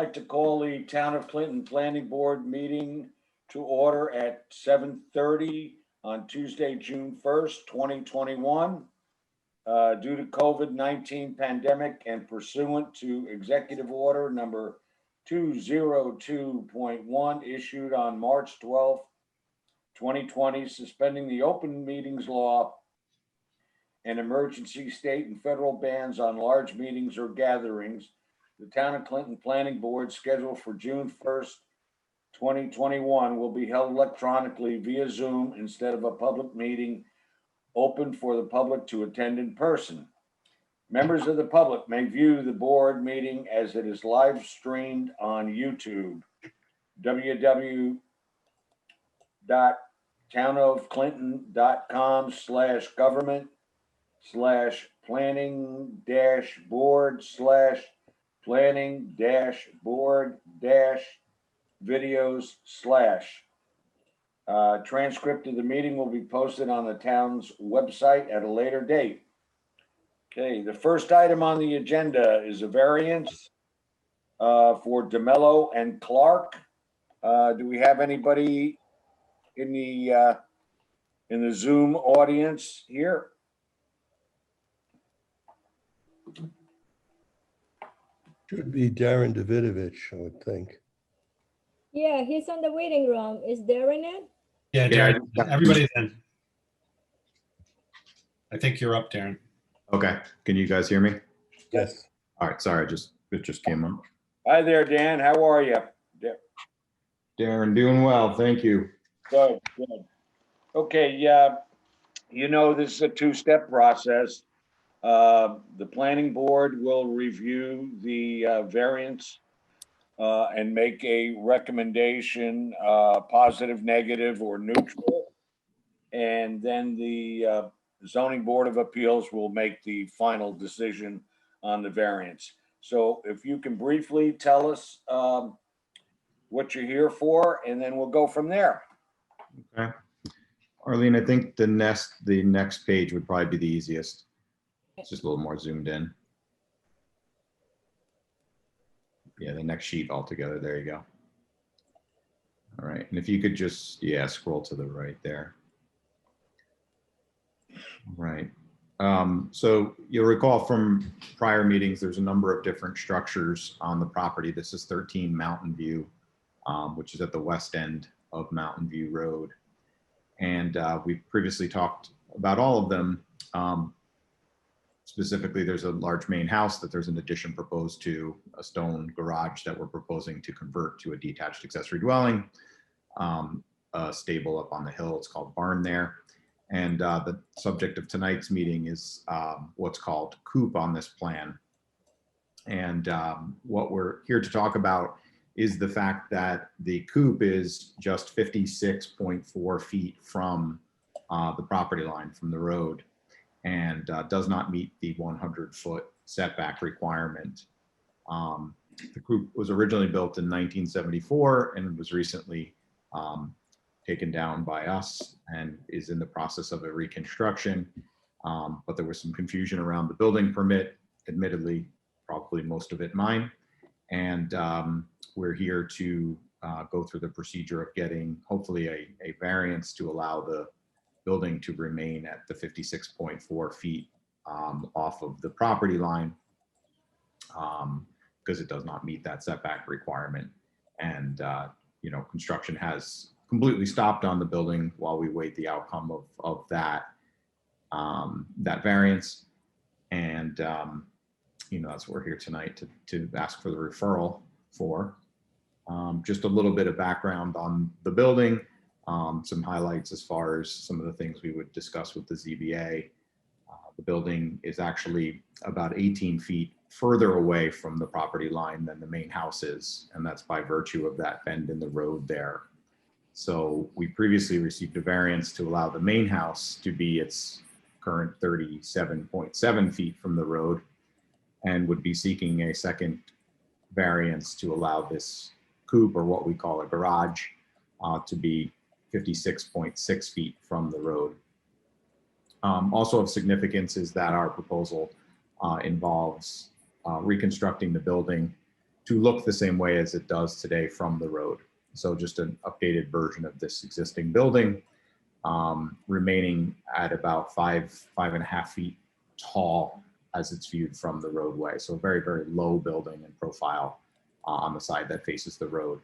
like to call the Town of Clinton Planning Board meeting to order at 7:30 on Tuesday, June 1st, 2021. Due to COVID-19 pandemic and pursuant to Executive Order number 202.1 issued on March 12th, 2020, suspending the open meetings law and emergency state and federal bans on large meetings or gatherings, the Town of Clinton Planning Board scheduled for June 1st, 2021 will be held electronically via Zoom instead of a public meeting open for the public to attend in person. Members of the public may view the board meeting as it is live streamed on YouTube, www.townofclinton.com/government/planning-board-videos/ transcript of the meeting will be posted on the town's website at a later date. Okay, the first item on the agenda is a variance for DeMello and Clark. Do we have anybody in the Zoom audience here? Should be Darren Davidovich, I would think. Yeah, he's on the waiting room. Is Darren in? Yeah, Darren, everybody's in. I think you're up, Darren. Okay, can you guys hear me? Yes. All right, sorry, it just came up. Hi there, Dan. How are you? Darren, doing well, thank you. Good, good. Okay, yeah, you know, this is a two-step process. The planning board will review the variance and make a recommendation, positive, negative, or neutral. And then the zoning board of appeals will make the final decision on the variance. So if you can briefly tell us what you're here for, and then we'll go from there. Okay. Arlene, I think the next page would probably be the easiest. It's just a little more zoomed in. Yeah, the next sheet altogether. There you go. All right. And if you could just, yeah, scroll to the right there. Right. So you'll recall from prior meetings, there's a number of different structures on the property. This is 13 Mountain View, which is at the west end of Mountain View Road. And we've previously talked about all of them. Specifically, there's a large main house that there's an addition proposed to, a stone garage that we're proposing to convert to a detached accessory dwelling, a stable up on the hill, it's called Barn there. And the subject of tonight's meeting is what's called coop on this plan. And what we're here to talk about is the fact that the coop is just 56.4 feet from the property line, from the road, and does not meet the 100-foot setback requirement. The coop was originally built in 1974 and was recently taken down by us and is in the process of a reconstruction. But there was some confusion around the building permit, admittedly, probably most of it mine. And we're here to go through the procedure of getting hopefully a variance to allow the building to remain at the 56.4 feet off of the property line because it does not meet that setback requirement. And, you know, construction has completely stopped on the building while we wait the outcome of that, that variance. And, you know, that's what we're here tonight to ask for the referral for. Just a little bit of background on the building, some highlights as far as some of the things we would discuss with the ZBA. The building is actually about 18 feet further away from the property line than the main house is, and that's by virtue of that bend in the road there. So we previously received a variance to allow the main house to be its current 37.7 feet from the road, and would be seeking a second variance to allow this coop, or what we call a garage, to be 56.6 feet from the road. Also of significance is that our proposal involves reconstructing the building to look the same way as it does today from the road. So just an updated version of this existing building, remaining at about 5.5 feet tall as it's viewed from the roadway. So a very, very low building in profile on the side that faces the road.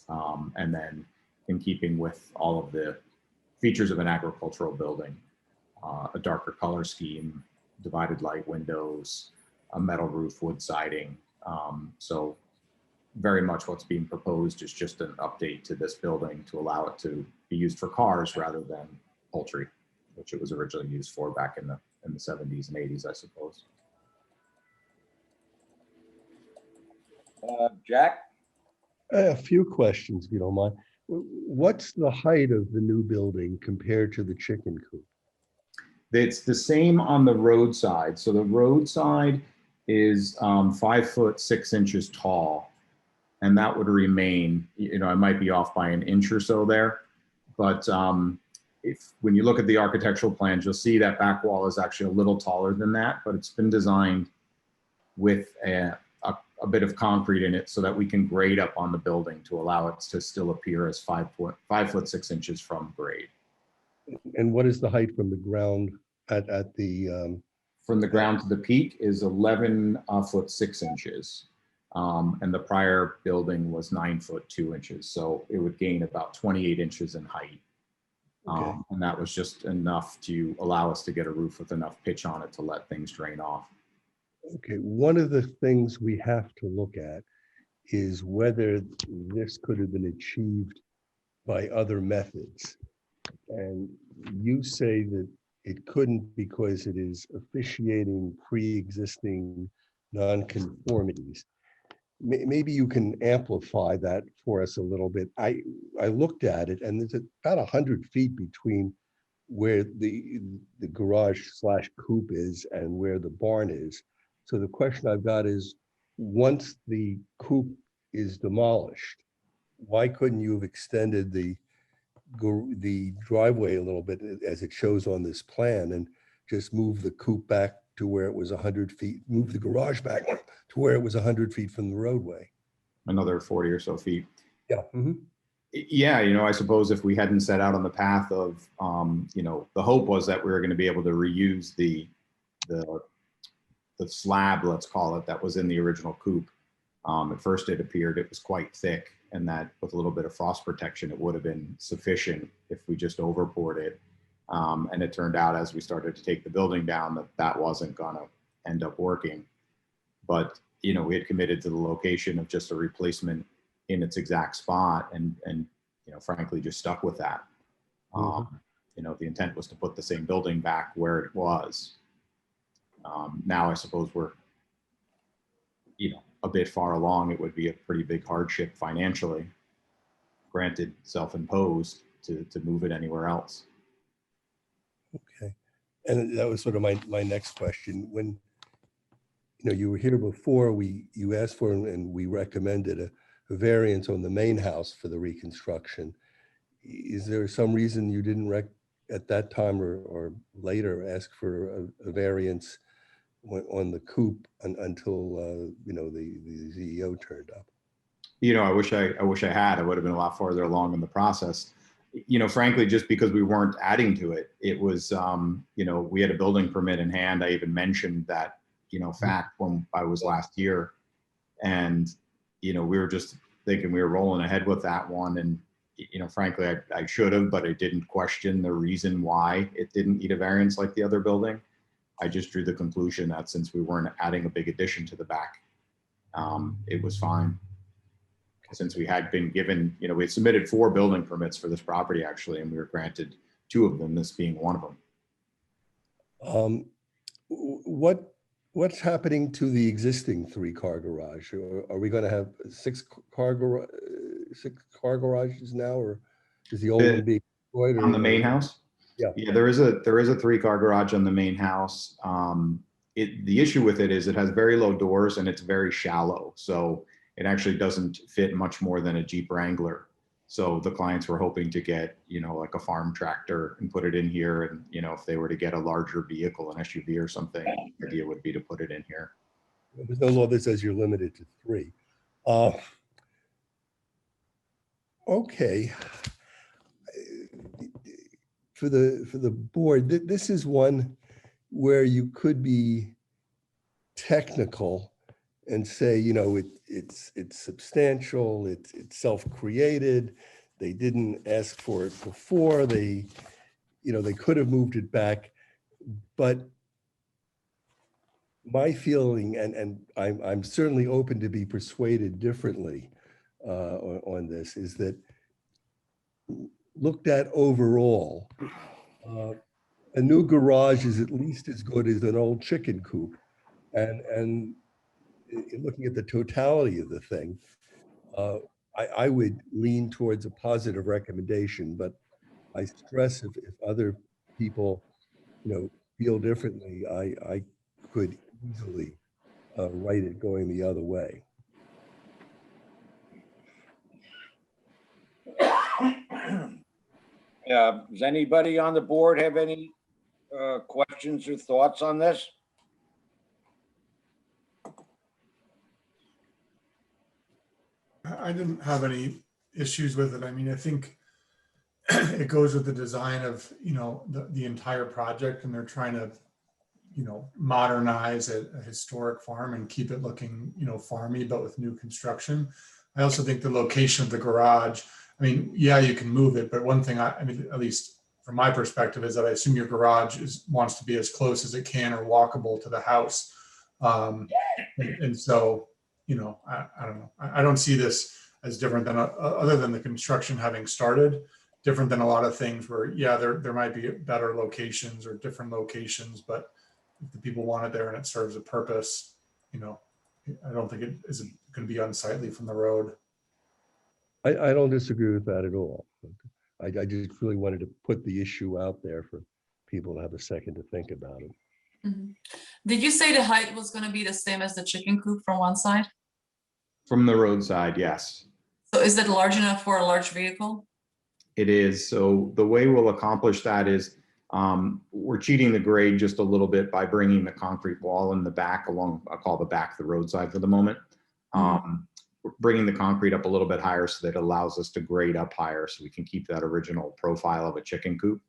And then in keeping with all of the features of an agricultural building, a darker color scheme, divided light windows, a metal roof, wood siding. So very much what's being proposed is just an update to this building to allow it to be used for cars rather than poultry, which it was originally used for back in the 70s and 80s, I suppose. Jack? A few questions, if you don't mind. What's the height of the new building compared to the chicken coop? It's the same on the roadside. So the roadside is 5'6" tall, and that would remain, I might be off by an inch or so there, but when you look at the architectural plans, you'll see that back wall is actually a little taller than that, but it's been designed with a bit of concrete in it so that we can grade up on the building to allow it to still appear as 5'6" from grade. And what is the height from the ground at the? From the ground to the peak is 11'6". And the prior building was 9'2". So it would gain about 28 inches in height. Okay. And that was just enough to allow us to get a roof with enough pitch on it to let things drain off. Okay, one of the things we have to look at is whether this could have been achieved by other methods. And you say that it couldn't because it is officiating pre-existing nonconformities. Maybe you can amplify that for us a little bit. I looked at it, and there's about 100 feet between where the garage / coop is and where the barn is. So the question I've got is, once the coop is demolished, why couldn't you have extended the driveway a little bit as it shows on this plan and just move the coop back to where it was 100 feet, move the garage back to where it was 100 feet from the roadway? Another 40 or so feet. Yeah. Mm-hmm. Yeah, I suppose if we hadn't set out on the path of, the hope was that we were going to be able to reuse the slab, let's call it, that was in the original coop. At first it appeared it was quite thick, and that with a little bit of frost protection, it would have been sufficient if we just overpoured it. And it turned out as we started to take the building down that wasn't going to end up working. But, we had committed to the location of just a replacement in its exact spot and frankly, just stuck with that. The intent was to put the same building back where it was. Now I suppose we're, a bit far along. It would be a pretty big hardship financially, granted self-imposed, to move it anywhere else. Okay. And that was sort of my next question. When, you were here before, you asked for and we recommended a variance on the main house for the reconstruction. Is there some reason you didn't at that time or later ask for a variance on the coop until the CEO turned up? I wish I had. I would have been a lot farther along in the process. Frankly, just because we weren't adding to it, it was we had a building permit in hand. I even mentioned that fact when I was last year, and we were just thinking we were rolling ahead with that one, and frankly, I should have, but I didn't question the reason why it didn't need a variance like the other building. I just drew the conclusion that since we weren't adding a big addition to the back, it was fine. Since we had been given, we had submitted 4 building permits for this property actually, and we were granted 2 of them, this being one of them. What's happening to the existing 3-car garage? Are we going to have 6-car garages now, or is the old one being destroyed? On the main house? Yeah, there is a 3-car garage on the main house. The issue with it is it has very low doors and it's very shallow. So it actually doesn't fit much more than a Jeep Wrangler. So the clients were hoping to get, like a farm tractor and put it in here. And, if they were to get a larger vehicle, an SUV or something, the idea would be to put it in here. there's no law that says you're limited to 3. Uh, okay. For the board, this is one where you could be technical and say, you know, it's substantial, it's self-created. They didn't ask for it before. They, you know, they could have moved it back. But my feeling, and I'm certainly open to be persuaded differently on this, is that looked at overall, a new garage is at least as good as an old chicken coop. And in looking at the totality of the thing, uh, I would lean towards a positive recommendation, but I stress if other people, you know, feel differently, I could easily write it going the other way. Does anybody on the board have any questions or thoughts on this? I didn't have any issues with it. I mean, I think it goes with the design of, you know, the entire project, and they're trying to, you know, modernize a historic farm and keep it looking, you know, farmy, but with new construction. I also think the location of the garage, I mean, yeah, you can move it, but one thing I mean, at least from my perspective, is that I assume your garage wants to be as close as it can or walkable to the house. And so, you know, I don't know. I don't see this as different than, other than the construction having started, different than a lot of things where, yeah, there might be better locations or different locations, but if the people want it there and it serves a purpose, you know, I don't think it is going to be unsightly from the road. I don't disagree with that at all. I just really wanted to put the issue out there for people to have a second to think about it. Mhm. Did you say the height was going to be the same as the chicken coop from one side? From the roadside, yes, So is that large enough for a large vehicle? it is. So the way we'll accomplish that is we're cheating the grade just a little bit by bringing the concrete wall in the back along, I'll call the back the roadside for the moment. We're bringing the concrete up a little bit higher so that it allows us to grade up higher so we can keep that original profile of a chicken coop.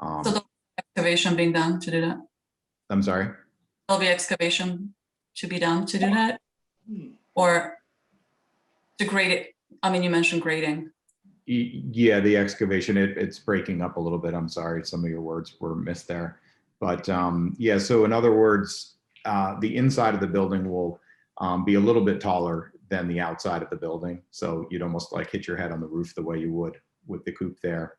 So there'll be excavation being done to do that? I'm sorry? There'll be excavation to be done to do that? Or to grade it? I mean, you mentioned grading. Yeah, the excavation, it's breaking up a little bit. I'm sorry, some of your words were missed there. But yeah, so in other words, the inside of the building will be a little bit taller than the outside of the building. So you'd almost like hit your head on the roof the way you would with the coop there.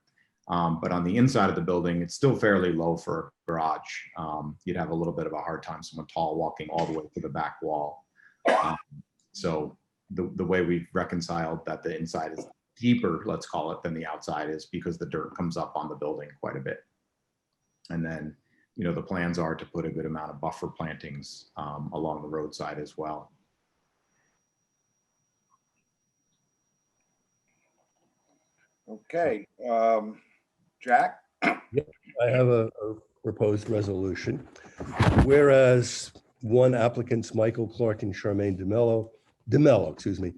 But on the inside of the building, it's still fairly low for a garage. You'd have a little bit of a hard time, someone tall walking all the way to the back wall. So the way we've reconciled that the inside is deeper, let's call it, than the outside is because the dirt comes up on the building quite a bit. And then, you know, the plans are to put a good amount of buffer plantings along the roadside as well. Okay, Jack? I have a proposed resolution. Whereas one applicants, Michael Clark and Charmaine DeMello, excuse me,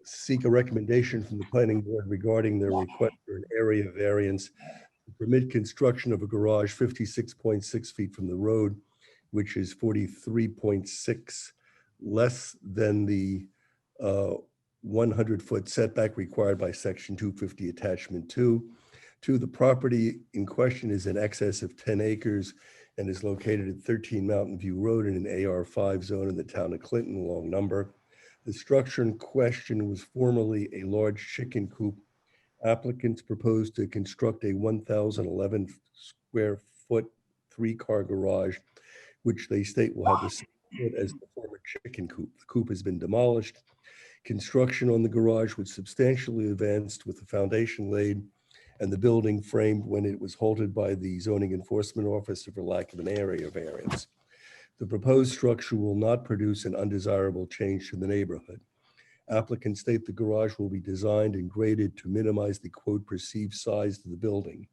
seek a recommendation from the planning board regarding their request for an area variance to permit construction of a garage 56.6 feet from the road, which is 43.6 less than the 100-foot setback required by section 250 attachment 2. The property in question is in excess of 10 acres and is located at 13 Mountain View Road in an AR5 zone in the town of Clinton, long number. The structure in question was formerly a large chicken coop. Applicants proposed to construct a 1,011 square foot 3-car garage, which they state will have the same foot as the former chicken coop. The coop has been demolished. Construction on the garage was substantially advanced with the foundation laid and the building framed when it was halted by the zoning enforcement officer for lack of an area variance. The proposed structure will not produce an undesirable change to the neighborhood. Applicants state the garage will be designed and graded to minimize the quote perceived size of the building.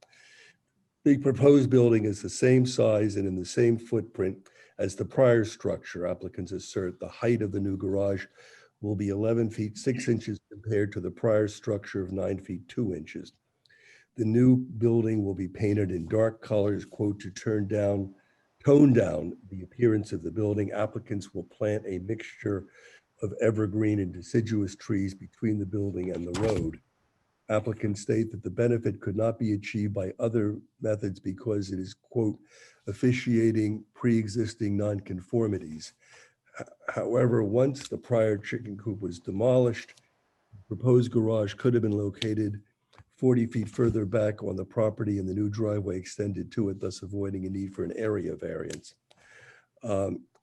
The proposed building is the same size and in the same footprint as the prior structure. Applicants assert the height of the new garage will be 11 feet 6 inches compared to the prior structure of 9 feet 2 inches. The new building will be painted in dark colors, quote, to tone down the appearance of the building. Applicants will plant a mixture of evergreen and deciduous trees between the building and the road. Applicants state that the benefit could not be achieved by other methods because it is, quote, officiating pre-existing nonconformities. However, once the prior chicken coop was demolished, the proposed garage could have been located 40 feet further back on the property and the new driveway extended to it, thus avoiding a need for an area variance.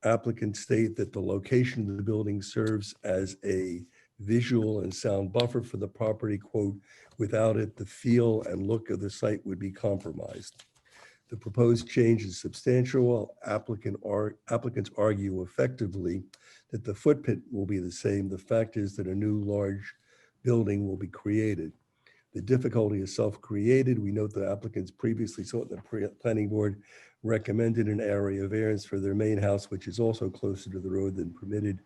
Applicants state that the location of the building serves as a visual and sound buffer for the property, quote, without it, the feel and look of the site would be compromised. The proposed change is substantial. Applicants argue effectively that the footprint will be the same. The fact is that a new large building will be created. The difficulty is self-created. We note the applicants previously sought the planning board recommended an area variance for their main house, which is also closer to the road than permitted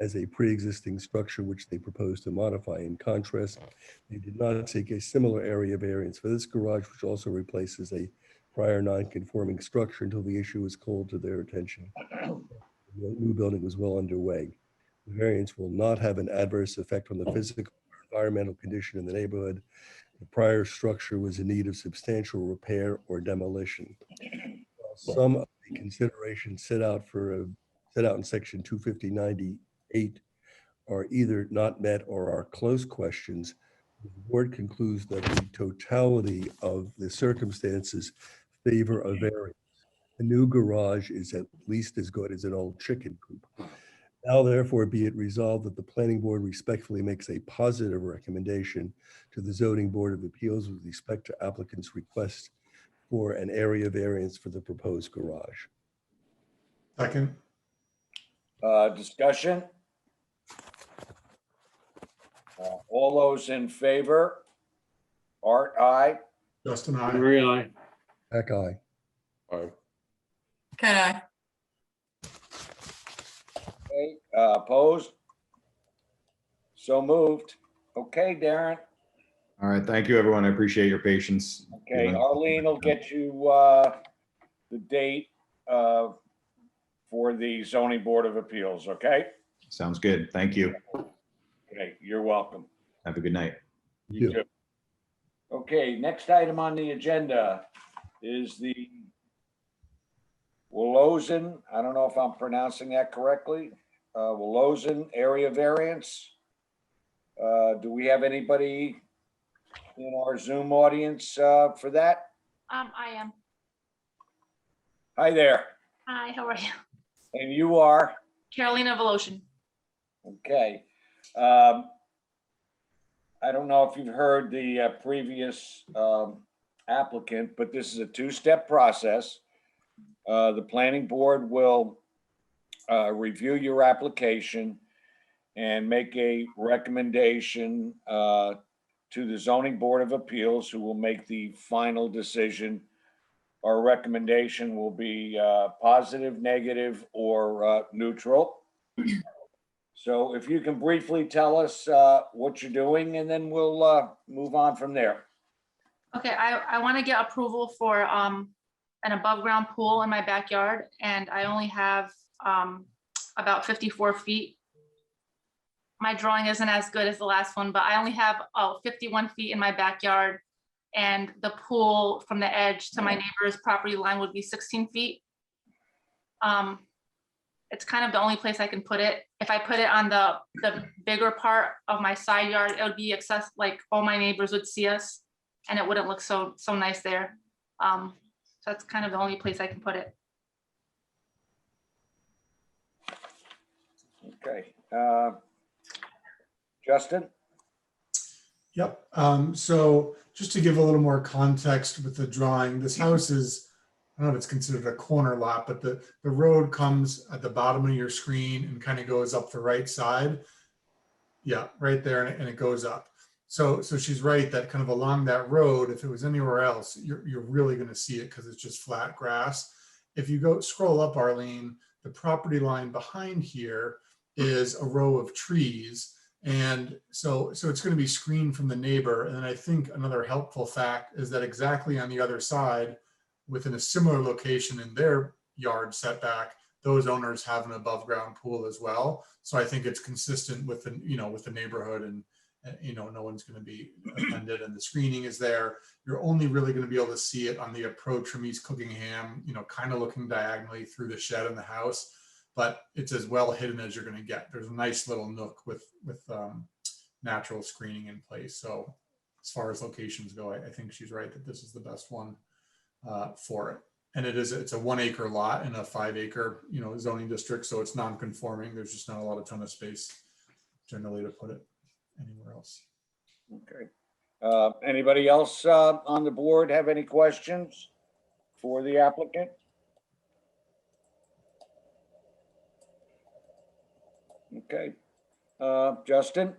as a pre-existing structure, which they propose to modify. In contrast, they did not seek a similar area variance for this garage, which also replaces a prior non-conforming structure until the issue was called to their attention. The new building was well underway. The variance will not have an adverse effect on the physical or environmental condition in the neighborhood. The prior structure was in need of substantial repair or demolition. Some of the considerations set out in section 250-98 are either not met or are close questions. The board concludes that the totality of the circumstances favor a variance. A new garage is at least as good as an old chicken coop. Now, therefore, be it resolved that the planning board respectfully makes a positive recommendation to the zoning board of appeals with respect to applicant's request for an area variance for the proposed garage. Second. Discussion? All those in favor? Art, aye. Justin, I. Maria, aye. Heck, aye. Can I? Okay, opposed? So moved. Okay, Darren. All right, thank you, everyone. I appreciate your patience. Okay, Arlene will get you the date for the zoning board of appeals, okay? Sounds good. Thank you. Okay, you're welcome. Have a good night. You too. Okay, next item on the agenda is the Willozen, I don't know if I'm pronouncing that correctly, Willozen area variance. Do we have anybody in our Zoom audience for that? I am. Hi there, Hi, how are you? and you are? Carolina Voloshin. Okay. I don't know if you've heard the previous applicant, but this is a two-step process. The planning board will review your application and make a recommendation to the zoning board of appeals, who will make the final decision. Our recommendation will be positive, negative, or neutral. So if you can briefly tell us what you're doing, and then we'll move on from there. Okay, I want to get approval for an above ground pool in my backyard, and I only have about 54 feet. My drawing isn't as good as the last one, but I only have 51 feet in my backyard, and the pool from the edge to my neighbor's property line would be 16 feet. It's kind of the only place I can put it. If I put it on the bigger part of my side yard, it would be like all my neighbors would see us, and it wouldn't look so nice there. So that's kind of the only place I can put it. Okay. Justin? Yep. So just to give a little more context with the drawing, this house is, I don't know if it's considered a corner lot, but the road comes at the bottom of your screen and kind of goes up the right side. Yeah, right there, and it goes up. So she's right that kind of along that road, if it was anywhere else, you're really going to see it because it's just flat grass. If you scroll up, Arlene, the property line behind here is a row of trees. And so it's going to be screened from the neighbor. And then I think another helpful fact is that exactly on the other side, within a similar location in their yard setback, those owners have an above ground pool as well. So I think it's consistent with the, with the neighborhood, and no one's going to be offended, and the screening is there. You're only really going to be able to see it on the approach from East Cookingham, kind of looking diagonally through the shed and the house, but it's as well hidden as you're going to get. There's a nice little nook with natural screening in place. So as far as locations go, I think she's right that this is the best one for it. And it's a 1 acre lot in a 5 acre, zoning district. So it's non-conforming. There's just not a ton of space generally to put it anywhere else. Okay. Anybody else on the board have any questions for the applicant? Okay. Justin?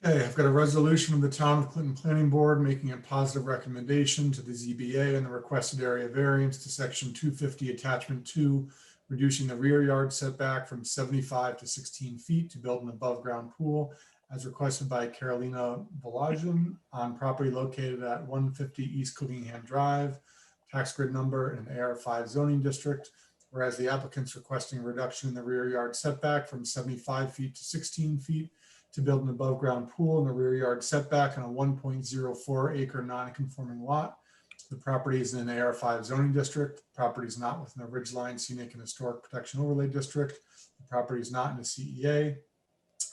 Okay, I've got a resolution of the Town of Clinton Planning Board making a positive recommendation to the ZBA and the requested area variance to section 250 attachment 2, reducing the rear yard setback from 75 to 16 feet to build an above ground pool as requested by Carolina Balajian on property located at 150 East Cookingham Drive, tax grid number in an AR5 zoning district. Whereas the applicant's requesting a reduction in the rear yard setback from 75 feet to 16 feet to build an above ground pool in the rear yard setback on a 1.04 acre non-conforming lot. The property is in an AR5 zoning district. The property is not within a Ridgeline Scenic and Historic Protection Overlay District. The property is not in a CEA.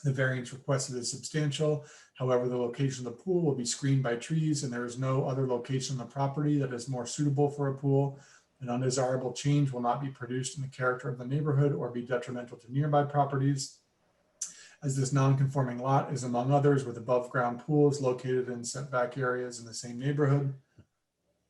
The variance requested is substantial. However, the location of the pool will be screened by trees, and there is no other location on the property that is more suitable for a pool. An undesirable change will not be produced in the character of the neighborhood or be detrimental to nearby properties. As this non-conforming lot is, among others, with above ground pools located in setback areas in the same neighborhood,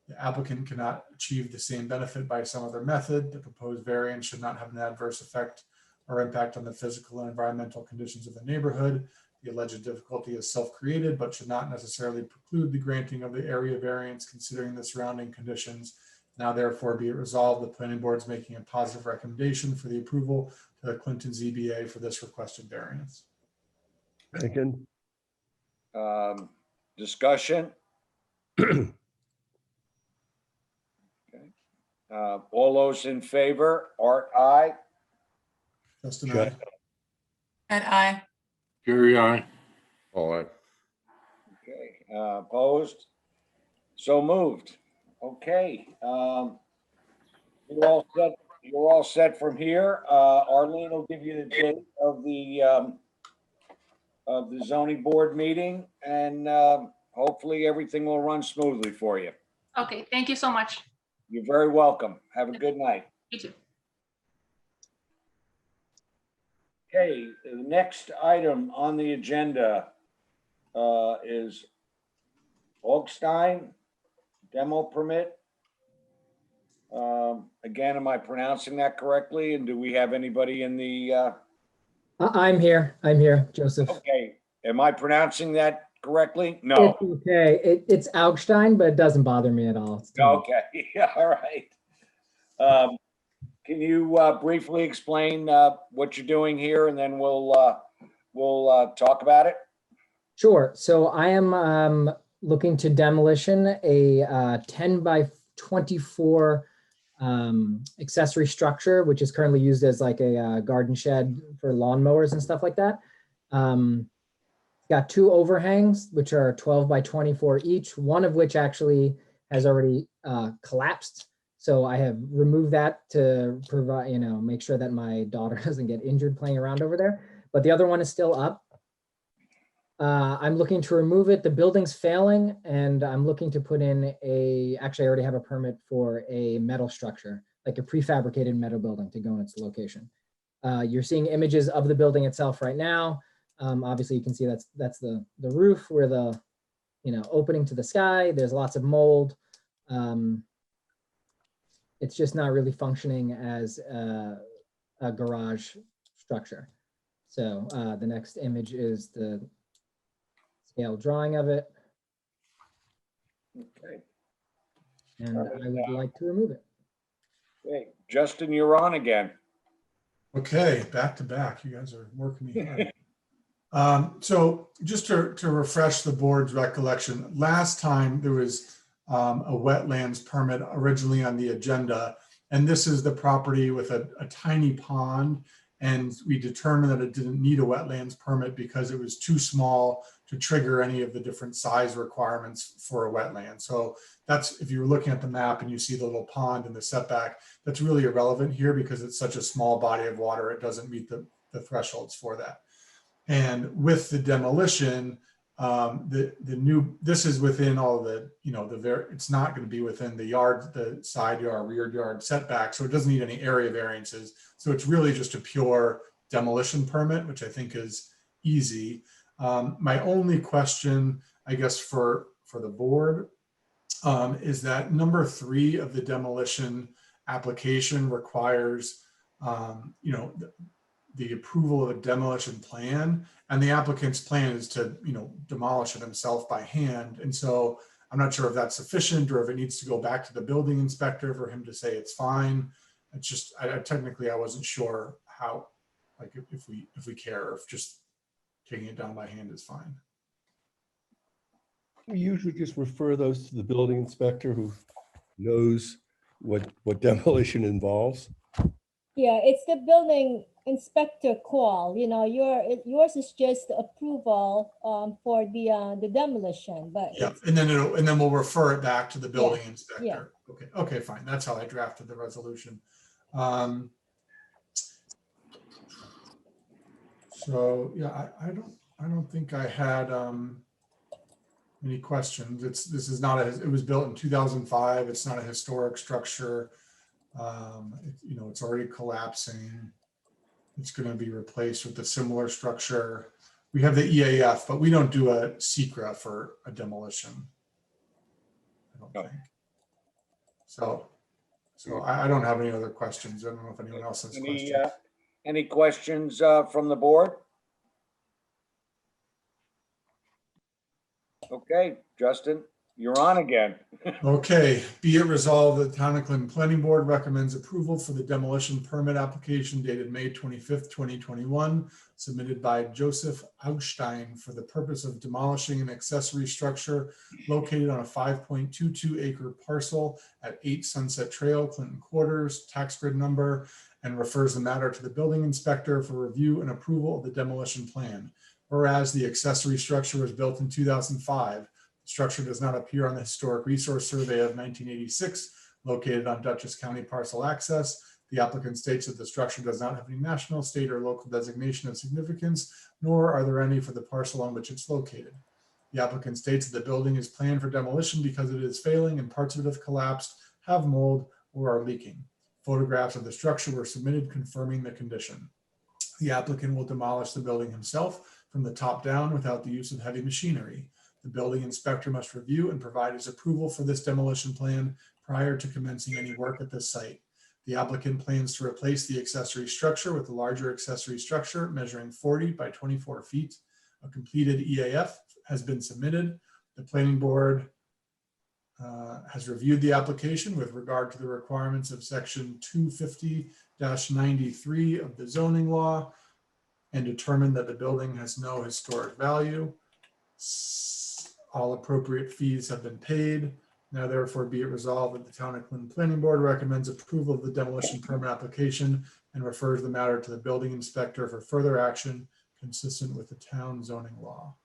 the applicant cannot achieve the same benefit by some other method. The proposed variance should not have an adverse effect or impact on the physical and environmental conditions of the neighborhood. The alleged difficulty is self-created, but should not necessarily preclude the granting of the area variance considering the surrounding conditions. Now therefore be it resolved, the planning board is making a positive recommendation for the approval to the Clinton ZBA for this requested variance. Second. Discussion? Okay. All those in favor? Art, aye. Justin, Sure. aye. Ed, I. Jerry, I. All right. Okay, opposed? So moved. Okay. You're all set from here. Arlene will give you the date of the zoning board meeting, and hopefully everything will run smoothly for you. Okay, thank you so much. You're very welcome. Have a good night. You too. Okay, the next item on the agenda is Augstein demo permit. Again, am I pronouncing that correctly? And do we have anybody in the, I'm here, Joseph. okay, am I pronouncing that correctly? No. It's okay. It's Augstein, but it doesn't bother me at all. It's totally- Okay, yeah, all right. Can you briefly explain what you're doing here, and then we'll talk about it? Sure. So I am looking to demolition a 10 by 24 accessory structure, which is currently used as like a garden shed for lawnmowers and stuff like that. Got 2 overhangs, which are 12 by 24 each, one of which actually has already collapsed. So I have removed that to provide, make sure that my daughter doesn't get injured playing around over there. But the other one is still up. I'm looking to remove it. The building's failing, and I'm looking to put in actually I already have a permit for a metal structure, like a prefabricated metal building to go in its location. You're seeing images of the building itself right now. Obviously you can see that's the roof where the, opening to the sky. There's lots of mold. It's just not really functioning as a garage structure. So the next image is the scale drawing of it. Okay. And I would like to remove it. Okay, Justin, you're on again. Okay, back to back. You guys are working me hard. So just to refresh the board's recollection, last time there was a wetlands permit originally on the agenda. And this is the property with a tiny pond. And we determined that it didn't need a wetlands permit because it was too small to trigger any of the different size requirements for a wetland. So that's, if you're looking at the map and you see the little pond and the setback, that's really irrelevant here because it's such a small body of water, it doesn't meet the thresholds for that. And with the demolition, this is within all the, it's not going to be within the yard, the side yard, rear yard setback. So it doesn't need any area variances. So it's really just a pure demolition permit, which I think is easy. My only question, I guess, for the board is that number 3 of the demolition application requires, the approval of a demolition plan, and the applicant's plan is to, demolish it himself by hand. And so I'm not sure if that's sufficient or if it needs to go back to the building inspector for him to say it's fine. It's just, technically I wasn't sure how, like if we care, or if just taking it down by hand is fine. We usually just refer those to the building inspector who knows what demolition involves. Yeah, it's the building inspector call, yours is just approval for the demolition, but Yeah, it's, and then we'll refer it back to the building inspector. yeah. Okay, fine. That's how I drafted the resolution. So yeah, I don't think I had any questions. This is not it was built in 2005. It's not a historic structure. It's already collapsing. It's going to be replaced with a similar structure. We have the EAF, but we don't do a SECRA for a demolition. I don't think. So I don't have any other questions. I don't know if anyone else has questions. Any questions from the board? Okay, Justin, you're on again. Okay, be it resolved that the Town of Clinton Planning Board recommends approval for the demolition permit application dated May 25th, 2021, submitted by Joseph Augstein for the purpose of demolishing an accessory structure located on a 5.22 acre parcel at 8 Sunset Trail, Clinton Quarters, tax grid number, and refers the matter to the building inspector for review and approval of the demolition plan. Whereas the accessory structure was built in 2005, the structure does not appear on the Historic Resource Survey of 1986, located on Dutchess County parcel access. The applicant states that the structure does not have any national, state, or local designation of significance, nor are there any for the parcel on which it's located. The applicant states that the building is planned for demolition because it is failing and parts of it have collapsed, have mold, or are leaking. Photographs of the structure were submitted confirming the condition. The applicant will demolish the building himself from the top down without the use of heavy machinery. The building inspector must review and provide his approval for this demolition plan prior to commencing any work at this site. The applicant plans to replace the accessory structure with a larger accessory structure measuring 40 by 24 feet. A completed EAF has been submitted. The planning board has reviewed the application with regard to the requirements of section 250-93 of the zoning law and determined that the building has no historic value. All appropriate fees have been paid. Now therefore be it resolved that the Town of Clinton Planning Board recommends approval of the demolition permit application and refers the matter to the building inspector for further action consistent with the town zoning law.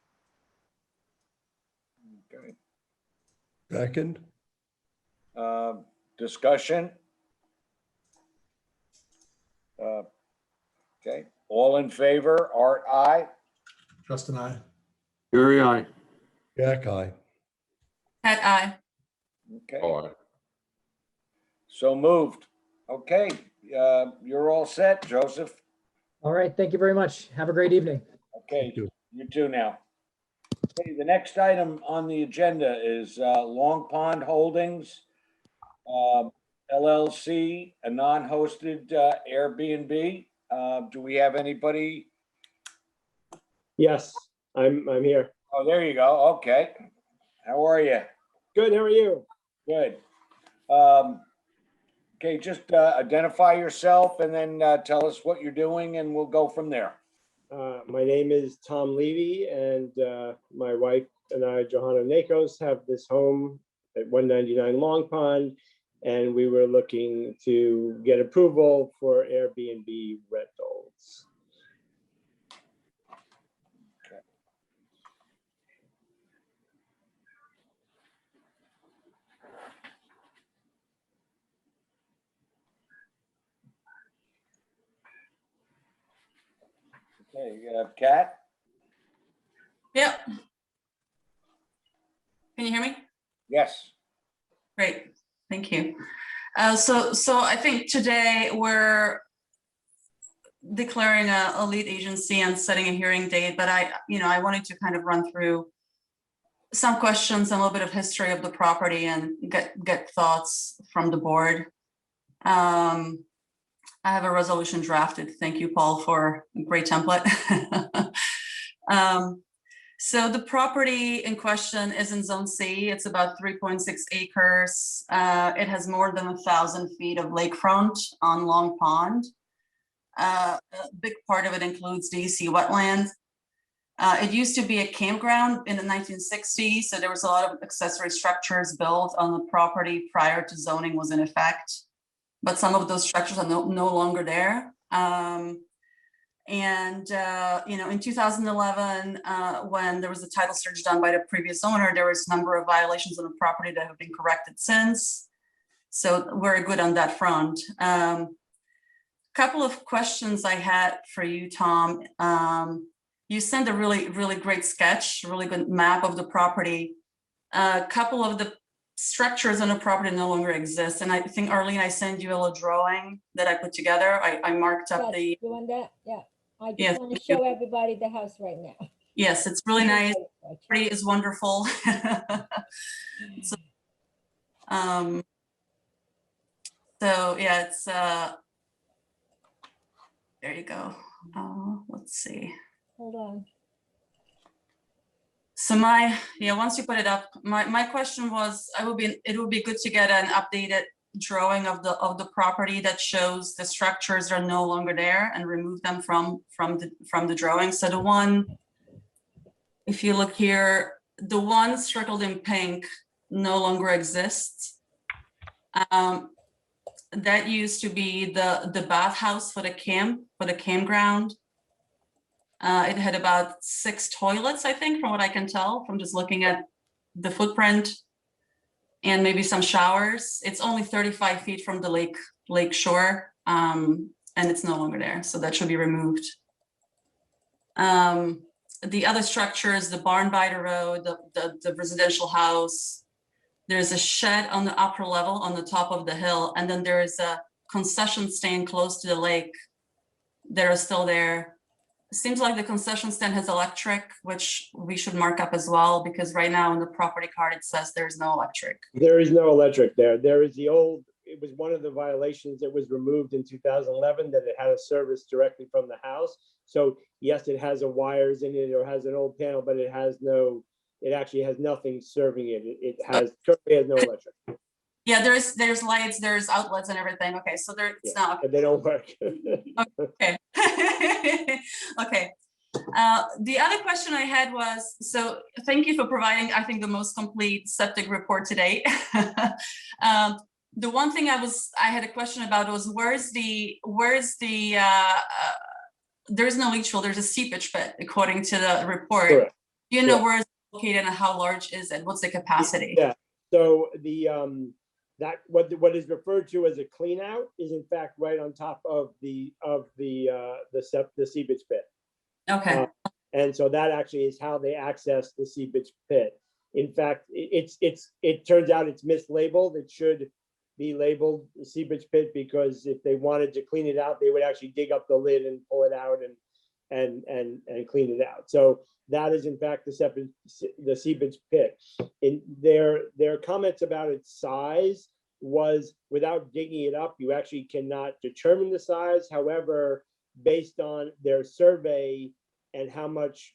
Okay. Second, Discussion? Okay, all in favor? Art, aye. Justin, I. Gary, aye. Jack, aye. Pat, I. Okay, Aye. so moved. Okay, you're all set, Joseph. All right, thank you very much. Have a great evening. Okay, Thank you. you too now. Okay, the next item on the agenda is Long Pond Holdings, LLC, a non-hosted Airbnb. Do we have anybody? Yes, I'm here. Oh, there you go. Okay. How are you? Good, how are you? Good. Okay, just identify yourself and then tell us what you're doing and we'll go from there. My name is Tom Levy, and my wife and I, Johanna Nakos, have this home at 199 Long Pond, and we were looking to get approval for Airbnb rentals. Okay, Kat? Yep. Can you hear me? Yes. Great, thank you. So I think today we're declaring a lead agency and setting a hearing date, but I wanted to kind of run through some questions, a little bit of history of the property and get thoughts from the board. I have a resolution drafted. Thank you, Paul, for a great template. So the property in question is in Zone C. It's about 3.6 acres. It has more than 1,000 feet of lakefront on Long Pond. A big part of it includes DEC wetland. It used to be a campground in the 1960s, so there was a lot of accessory structures built on the property prior to zoning was in effect. But some of those structures are no longer there. In 2011, when there was a title search done by the previous owner, there was a number of violations on the property that have been corrected since. So we're good on that front. Couple of questions I had for you, Tom. You sent a really, really great sketch, a really good map of the property. A couple of the structures on the property no longer exist. And I think, Arlene, I sent you a little drawing that I put together. I marked up Yes, the... you want that? Yeah. I just Yes, want to thank you. show everybody the house right now. Yes, it's really nice. Pretty is wonderful. So yeah, it's there you go. Let's see. Hold on. So once you put it up, my question was, it would be good to get an updated drawing of the property that shows the structures are no longer there and remove them from the drawing. So the one, if you look here, the one circled in pink no longer exists. That used to be the bathhouse for the campground. It had about 6 toilets, I think, from what I can tell from just looking at the footprint, and maybe some showers. It's only 35 feet from the lake shore, and it's no longer there, so that should be removed. The other structures, the barn by the road, the residential house, there's a shed on the upper level on the top of the hill, and then there is a concession stand close to the lake that are still there. It seems like the concession stand has electric, which we should mark up as well, because right now in the property card, it says there's no electric. There is no electric there. There is the old, it was one of the violations that was removed in 2011, that it had a service directly from the house. So yes, it has a wires in it or has an old panel, but it actually has nothing serving it. It currently has no electric. Yeah, there's lights, there's outlets and everything. Okay, so it's not. But they don't work. Okay. Okay. The other question I had was, so thank you for providing, I think, the most complete septic report today. The one thing I had a question about was there's no leach field, there's a seepage pit, according to the report. Correct. Do you know where it's located and how large is it? What's the capacity? Yeah. So what is referred to as a clean out is in fact right on top of the seepage pit. Okay. And so that actually is how they access the seepage pit. In fact, it turns out it's mislabeled. It should be labeled the seepage pit, because if they wanted to clean it out, they would actually dig up the lid and pull it out and clean it out. So that is in fact the seepage pit. In their comments about its size was, without digging it up, you actually cannot determine the size. However, based on their survey and how much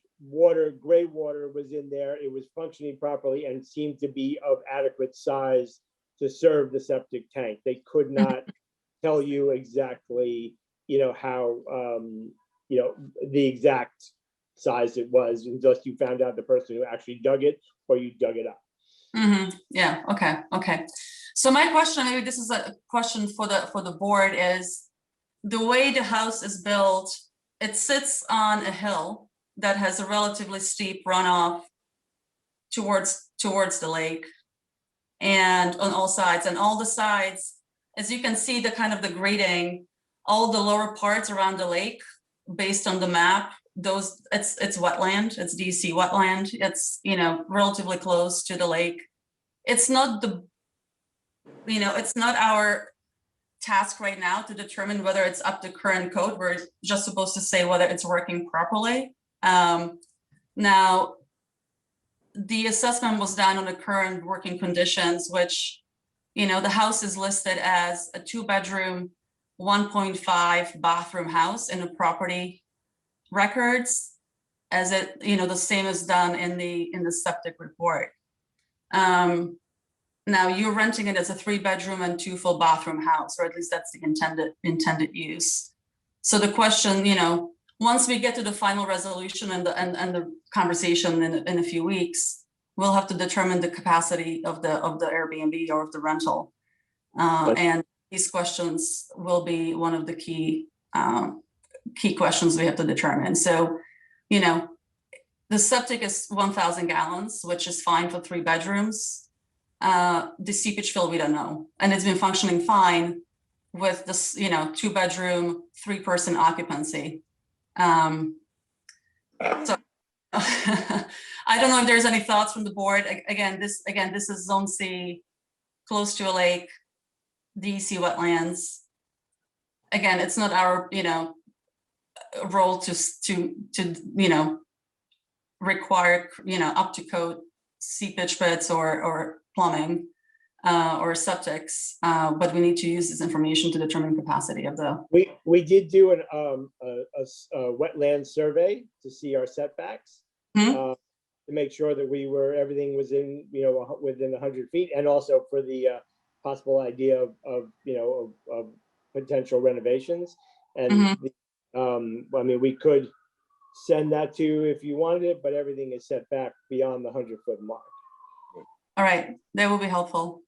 gray water was in there, it was functioning properly and seemed to be of adequate size to serve the septic tank. They could not tell you exactly, how, the exact size it was unless you found out the person who actually dug it or you dug it up. Yeah, okay. So my question, maybe this is a question for the board, is the way the house is built, it sits on a hill that has a relatively steep runoff towards the lake, and on all sides, and all the sides, as you can see, the kind of the grading, all the lower parts around the lake, based on the map, it's wetland, it's DC wetland, it's, relatively close to the lake. It's not it's not our task right now to determine whether it's up to current code. We're just supposed to say whether it's working properly. Now, the assessment was done on the current working conditions, which, the house is listed as a 2-bedroom, 1.5 bathroom house in the property records, as it, the same is done in the septic report. Now you're renting it as a 3-bedroom and 2 full bathroom house, or at least that's the intended use. So the question, once we get to the final resolution and the conversation in a few weeks, we'll have to determine the capacity of the Airbnb or of the rental. And these questions will be one of the key questions we have to determine. So, the septic is 1,000 gallons, which is fine for 3 bedrooms. The seepage fill, we don't know. And it's been functioning fine with this, 2-bedroom, 3-person occupancy. So I don't know if there's any thoughts from the board. Again, this is Zone C, close to a lake, DEC wetlands. Again, it's not our, role to require, up to code seepage pits or plumbing or septics, but we need to use this information to determine capacity of the. We did do a wetland survey to see our setbacks, to make sure that everything was in, within 100 feet, and also for the possible idea of potential renovations. And we could send that to you if you wanted it, but everything is set back beyond the 100-foot mark. All right, that will be helpful.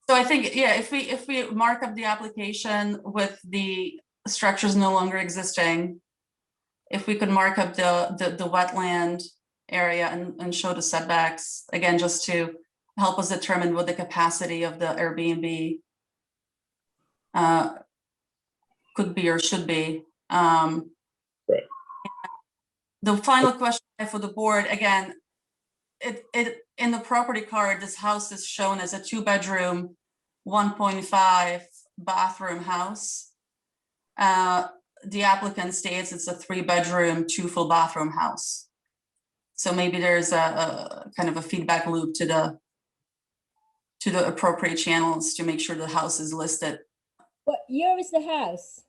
So I think, yeah, if we mark up the application with the structures no longer existing, if we could mark up the wetland area and show the setbacks, again, just to help us determine what the capacity of the Airbnb could be or should be. Right. The final question for the board, again, it in the property card, this house is shown as a 2-bedroom, 1.5 bathroom house. The applicant states it's a 3-bedroom, 2 full bathroom house. So maybe there's a kind of a feedback loop to the appropriate channels to make sure the house is listed. What year is the house?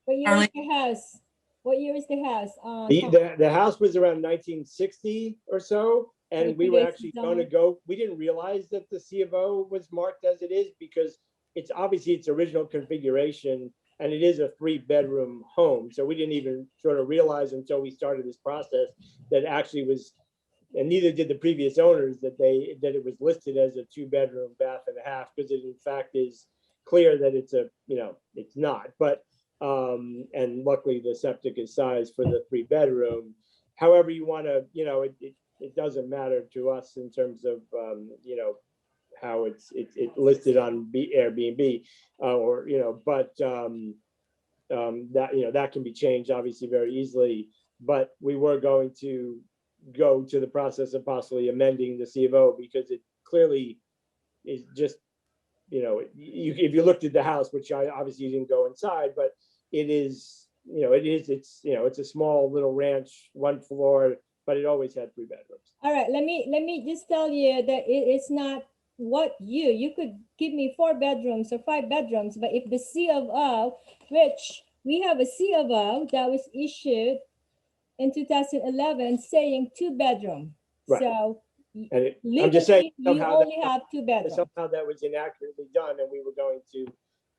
What year is the house? What year is the house? The house was around 1960 or so, and we were actually going to go. We didn't realize that the C of O was marked as it is because it's obviously its original configuration, and it is a 3-bedroom home. So we didn't even sort of realize until we started this process that actually was, and neither did the previous owners, that it was listed as a 2-bedroom, bath and a half, because it in fact is clear that it's it's not. But and luckily the septic is sized for the 3-bedroom. However you want to, it doesn't matter to us in terms of how it's listed on Airbnb, but that can be changed obviously very easily. But we were going to go to the process of possibly amending the C of O because it clearly is just, if you looked at the house, which I obviously didn't go inside, but it is, it's a small little ranch, 1 floor, but it always had 3 bedrooms. All right, let me just tell you that it's not what you could give me 4 bedrooms or 5 bedrooms, but if the C of O, which we have a C of O that was issued in 2011 saying 2-bedroom. Right. So And I'm just saying, Legally, you somehow only have 2 bedrooms. somehow that was inaccurately done, and we were going to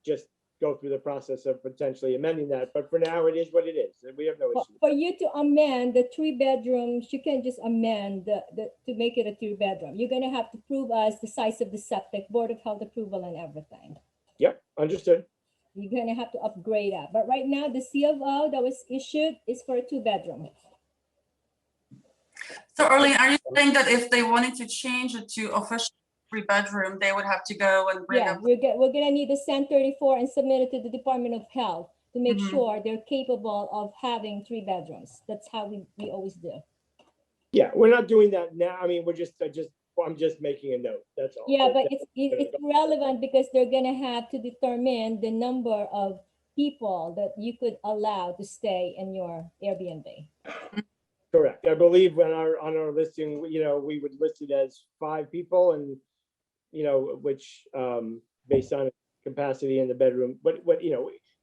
just go through the process of potentially amending that. But for now, it is what it is. We have no issue. For you to amend the 3 bedrooms, you can just amend to make it a 3 bedroom. You're gonna have to prove us the size of the septic, Board of Health approval and everything. Yep, understood. You're gonna have to upgrade that. But right now, the C of O that was issued is for a 2 bedroom. So Arlene, are you saying that if they wanted to change it to official 3 bedroom, they would have to go and bring Yeah, up? we're gonna need the SEN 34 and submit it to the Department of Health to make Mhm. sure they're capable of having 3 bedrooms. That's how we always do. Yeah, we're not doing that now. I mean, I'm just making a note. That's all. Yeah, but it's relevant because they're gonna have to determine the number of people that you could allow to stay in your Airbnb. Correct. I believe on our listing, we would list it as 5 people and, which, based on capacity in the bedroom,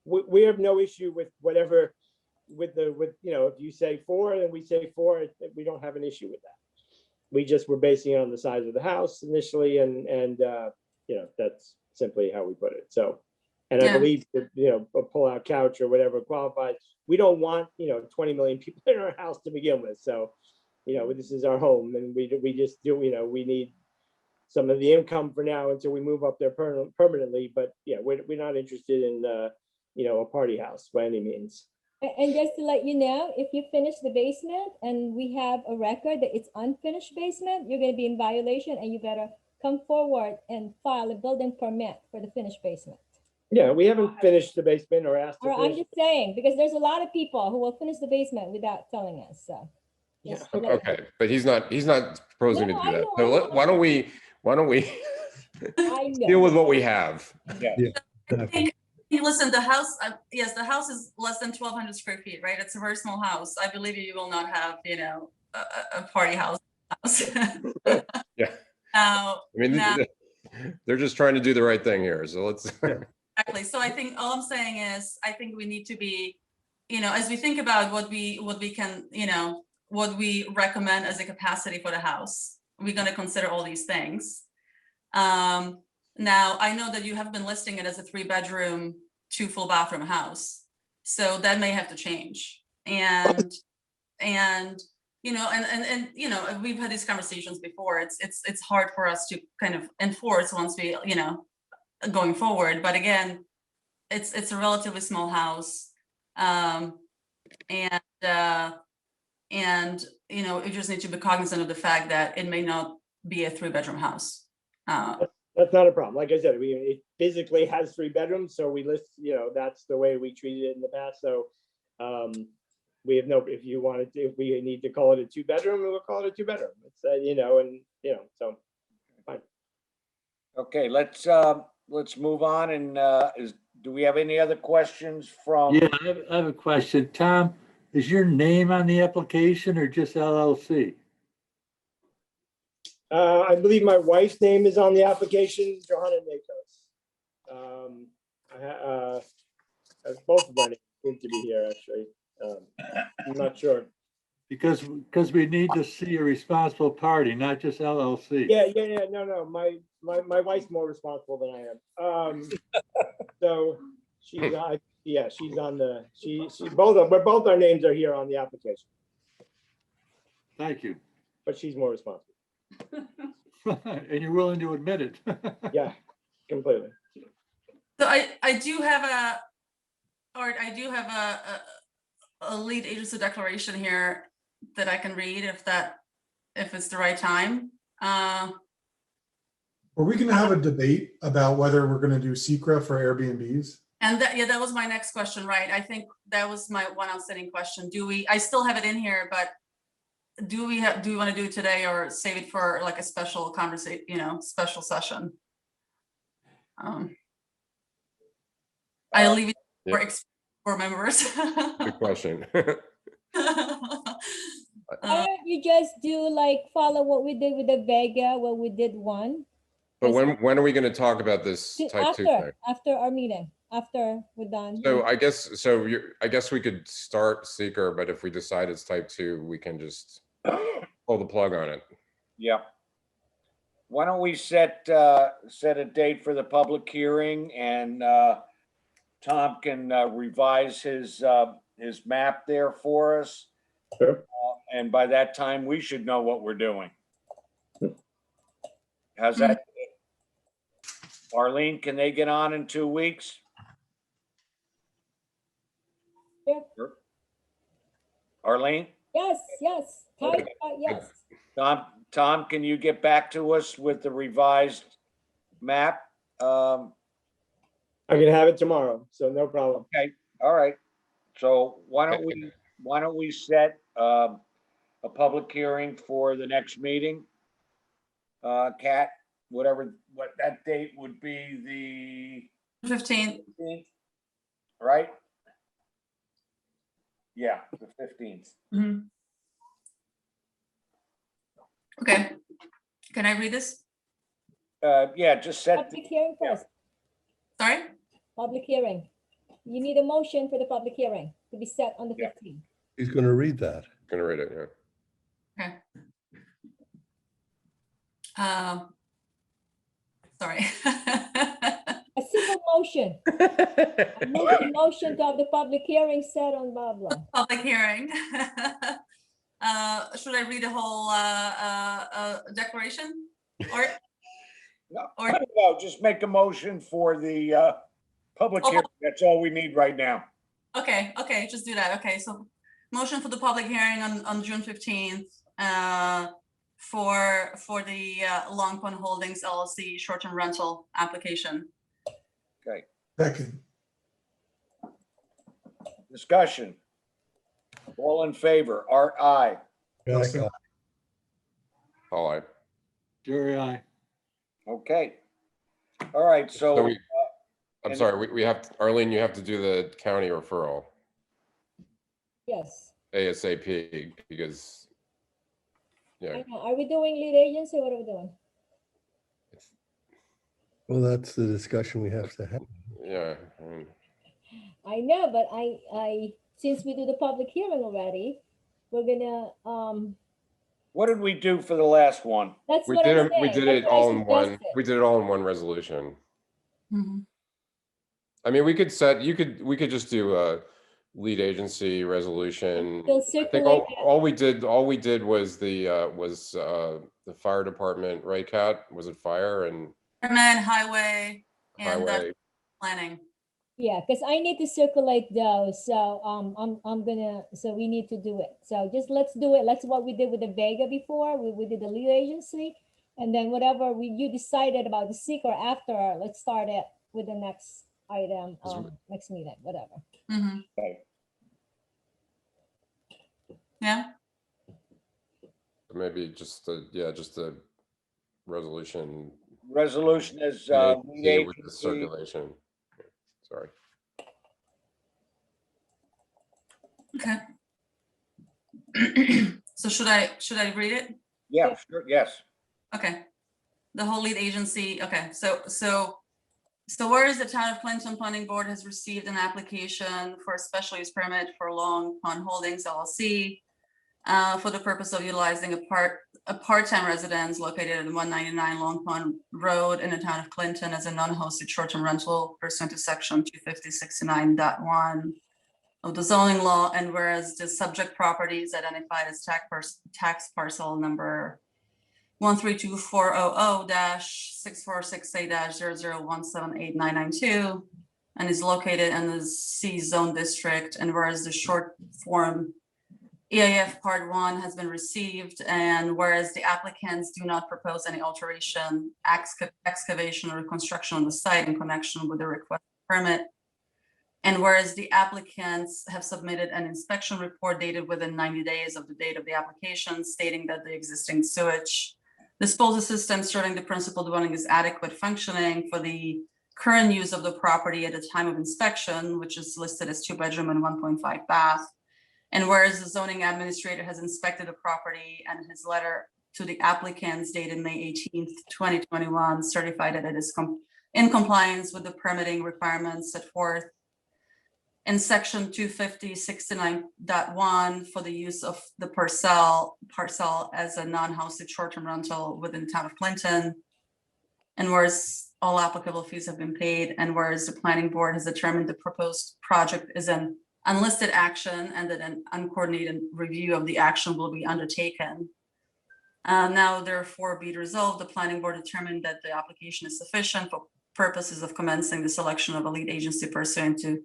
we have no issue with whatever, if you say 4, then we say 4, we don't have an issue with that. We just were basing it on the size of the house initially and that's simply how we put it. So, and I Yeah. believe that, a pull-out couch or whatever qualifies. We don't want, 20 million people in our house to begin with. So, this is our home and we just do, we need some of the income for now until we move up there permanently. But yeah, we're not interested in, a party house by any means. And just to let you know, if you finish the basement and we have a record that it's unfinished basement, you're gonna be in violation and you better come forward and file a building permit for the finished basement. Yeah, we haven't finished the basement or asked to Or I'm finish. just saying, because there's a lot of people who will finish the basement without telling us, so. Yeah. just to let you know. Okay, but he's not proposing No, to I do that. know, So I know. why don't we I know. deal with what we have? Yeah. Listen, the house, yes, the house is less than 1,200 square feet, right? It's a very small house. I believe you will not have, a party house. Yeah. Now, I mean, now- they're just trying to do the right thing here. So let's. exactly. So I think all I'm saying is, I think we need to be, as we think about what we can, what we recommend as a capacity for the house, we're going to consider all these things. Now, I know that you have been listing it as a 3 bedroom, 2 full bathroom house. So that may have to change. And we've had these conversations before. It's hard for us to kind of enforce once we, going forward. But again, it's a relatively small house. We just need to be cognizant of the fact that it may not be a 3 bedroom house. That's not a problem. Like I said, it physically has 3 bedrooms, so we list, that's the way we treated it in the past. So we have if we need to call it a 2 bedroom, we'll call it a 2 bedroom. It's so fine. Okay, let's move on and do we have any other questions from? Yeah, I have a question. Tom, is your name on the application or just LLC? I believe my wife's name is on the application, Johanna Nakos. Both of our names seem to be here, actually. I'm not sure. Because we need to see a responsible party, not just LLC. Yeah. No. My wife's more responsible than I am. So she's on both our names are here on the application, Thank you. but she's more responsible. And you're willing to admit it. Yeah, completely. So I do have a lead agency declaration here that I can read if it's the right time. Are we going to have a debate about whether we're going to do secret for Airbnbs? And that was my next question, right? I think that was my one outstanding question. I still have it in here, but do we want to do it today or save it for like a special conversation, special session? I'll leave it for members. Good question. Why don't you just follow what we did with the Vega, what we did one? But when are we going to talk about this type 2 thing? After our meeting, after we're done. So I guess we could start seeker, but if we decide it's type 2, we can just pull the plug on it. Yeah. why don't we set a date for the public hearing, and Tom can revise his map there for us. Sure. And by that time, we should know what we're doing. How's that? Arlene, can they get on in 2 weeks? Yeah. Sure. Arlene? Yes, yes, Okay. yes. Tom, can you get back to us with the revised map? I can have it tomorrow, so no problem. Okay, all right. So why don't we set a public hearing for the next meeting? Kat, what that date would be, the 15th. 15th, right? Yeah, the 15th. Mhm. Okay, can I read this? Yeah, just set, Public hearing first, Sorry? public hearing. You need a motion for the public hearing to be set on the Yeah. 15th. He's going to read that. Gonna read it, yeah. Okay. Sorry. A simple motion. I move the motion to have the public hearing set on blah, blah. Public hearing. Should I read the whole declaration? Or, no, just make a motion for the public hearing. That's all we need right now. okay, just do that. Okay, so motion for the public hearing on June 15th for the Long Pond Holdings LLC short-term rental application. Okay, Second. discussion. All in favor? Art, aye. Wilson. All right. Jerry, I. Okay. All right, So so, I'm sorry, we have, Arlene, you have to do the county referral Yes. ASAP because, yeah, I know. Are we doing lead agency? What are we doing? Well, that's the discussion we have to have. yeah. I mean, I know, but I since we do the public hearing already, we're gonna, what did we do for the last one? that's We what I'm did saying. we did That's it what I all in one, suggested. we did it all in one resolution. Mhm. I mean, we could just do a lead agency resolution. We'll I think circulate it. all we did was the fire department, right, Kat? Was it fire and Permit, highway, and highway? planning. Yeah, because I need to circulate those, so I'm gonna, so we need to do it. So just let's do it. Let's what we did with the Vega before. We did the lead agency, and then whatever you decided about the seeker after, let's start it with the next item, next meeting, whatever. Mhm. Okay. Yeah, Maybe just a resolution. Resolution is, lead lead with the agency. circulation. Sorry. okay. So should I read it? Yeah, sure, yes. Okay. The whole lead agency, okay, so whereas the Town of Clinton Planning Board has received an application for a special use permit for Long Pond Holdings LLC for the purpose of utilizing a part-time residence located at 199 Long Pond Road in the Town of Clinton as a non-hosted short-term rental pursuant to section 250-69.1 of the zoning law, and whereas the subject property is identified as tax parcel number 13240-6468-00178992 and is located in the C zone district, and whereas the short form EAF Part 1 has been received, and whereas the applicants do not propose any alteration, excavation, or construction on the site in connection with the request permit, and whereas the applicants have submitted an inspection report dated within 90 days of the date of the application stating that the existing sewage disposal system serving the principal dwelling is adequate functioning for the current use of the property at the time of inspection, which is listed as 2-bedroom and 1.5 bath. And whereas the zoning administrator has inspected the property and his letter to the applicants dated May 18th, 2021, certified that it is in compliance with the permitting requirements set forth in section 250-69.1 for the use of the parcel as a non-hosted short-term rental within the town of Clinton. And whereas all applicable fees have been paid, and whereas the planning board has determined the proposed project is an unlisted action and that an uncoordinated review of the action will be undertaken. Now therefore be it resolved, the planning board determined that the application is sufficient for purposes of commencing the selection of a lead agency pursuant to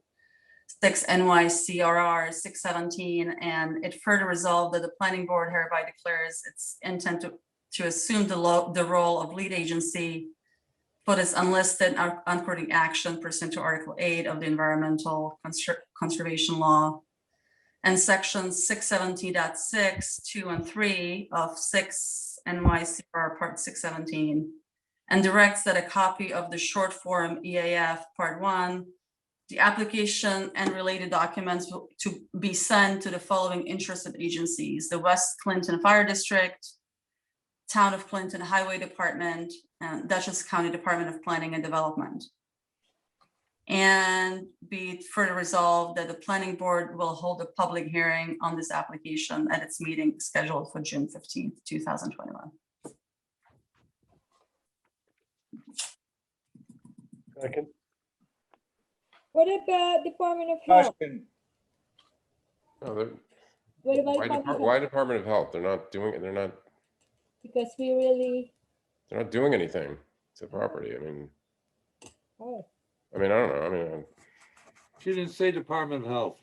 6 NYCRR 617, and it further resolved that the planning board hereby declares its intent to assume the role of lead agency for this unlisted uncoordinated action pursuant to Article 8 of the Environmental Conservation Law and sections 617.6, 2 and 3 of 6 NYCR Part 617, and directs that a copy of the short form EAF Part 1, the application and related documents to be sent to the following interested agencies: the West Clinton Fire District, Town of Clinton Highway Department, and Dutchess County Department of Planning and Development. And be it further resolved that the planning board will hold a public hearing on this application at its meeting scheduled for June 15th, 2021. Second. What about Department of Health? Question. No, they're- What about Why Department of why Health? Department of Health? They're not doing Because we really, they're not doing anything to property. oh, I don't know. She didn't say Department of Health.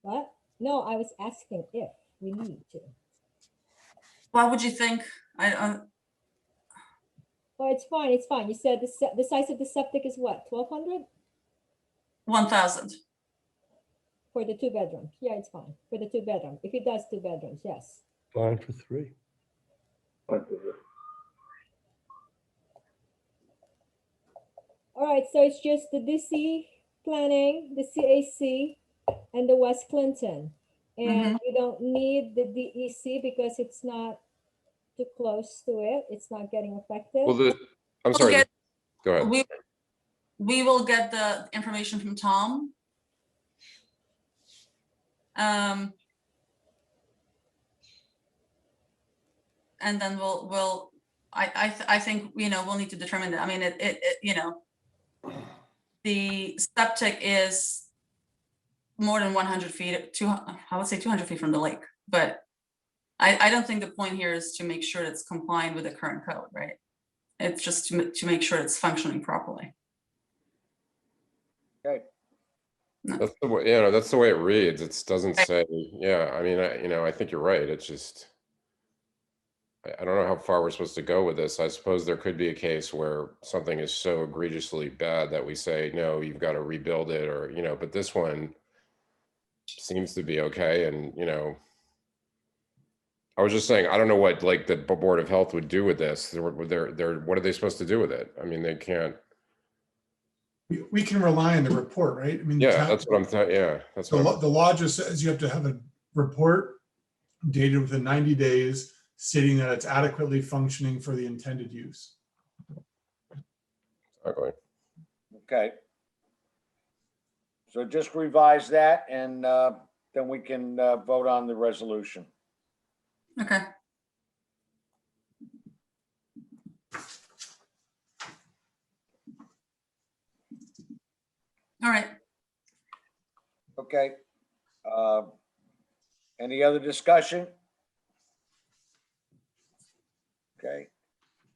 what? No, I was asking if we need to. Why would you think? Oh, it's fine, it's fine. You said the size of the septic is what, 1,200 1,000. for the 2 bedrooms? Yeah, it's fine, for the 2 bedroom. If it does 2 bedrooms, yes. Fine for 3. All right, so it's just the DC planning, the CAC, and the West Clinton. And we don't need the DEC because it's not too close to it. It's not getting affected. Well, I'm sorry. Go ahead. We will get the information from Tom. And then I think, we'll need to determine that. I mean, the septic is more than 100 feet, I would say 200 feet from the lake, but I don't think the point here is to make sure it's compliant with the current code, right? It's just to make sure it's functioning properly. Okay. That's the way, that's the way it reads. It doesn't say, I think you're right. It's just, I don't know how far we're supposed to go with this. I suppose there could be a case where something is so egregiously bad that we say, no, you've got to rebuild it, or, but this one seems to be okay. And, I was just saying, I don't know what like the Board of Health would do with this. What are they supposed to do with it? They can't. We can rely on the report, right? I mean, Yeah, that's what I'm saying. Yeah, that's what the law just says you have to have a report dated within 90 days stating that it's adequately functioning for the intended use. Exactly. Okay. So just revise that and then we can vote on the resolution. Okay. All right. Okay. Any other discussion? Okay.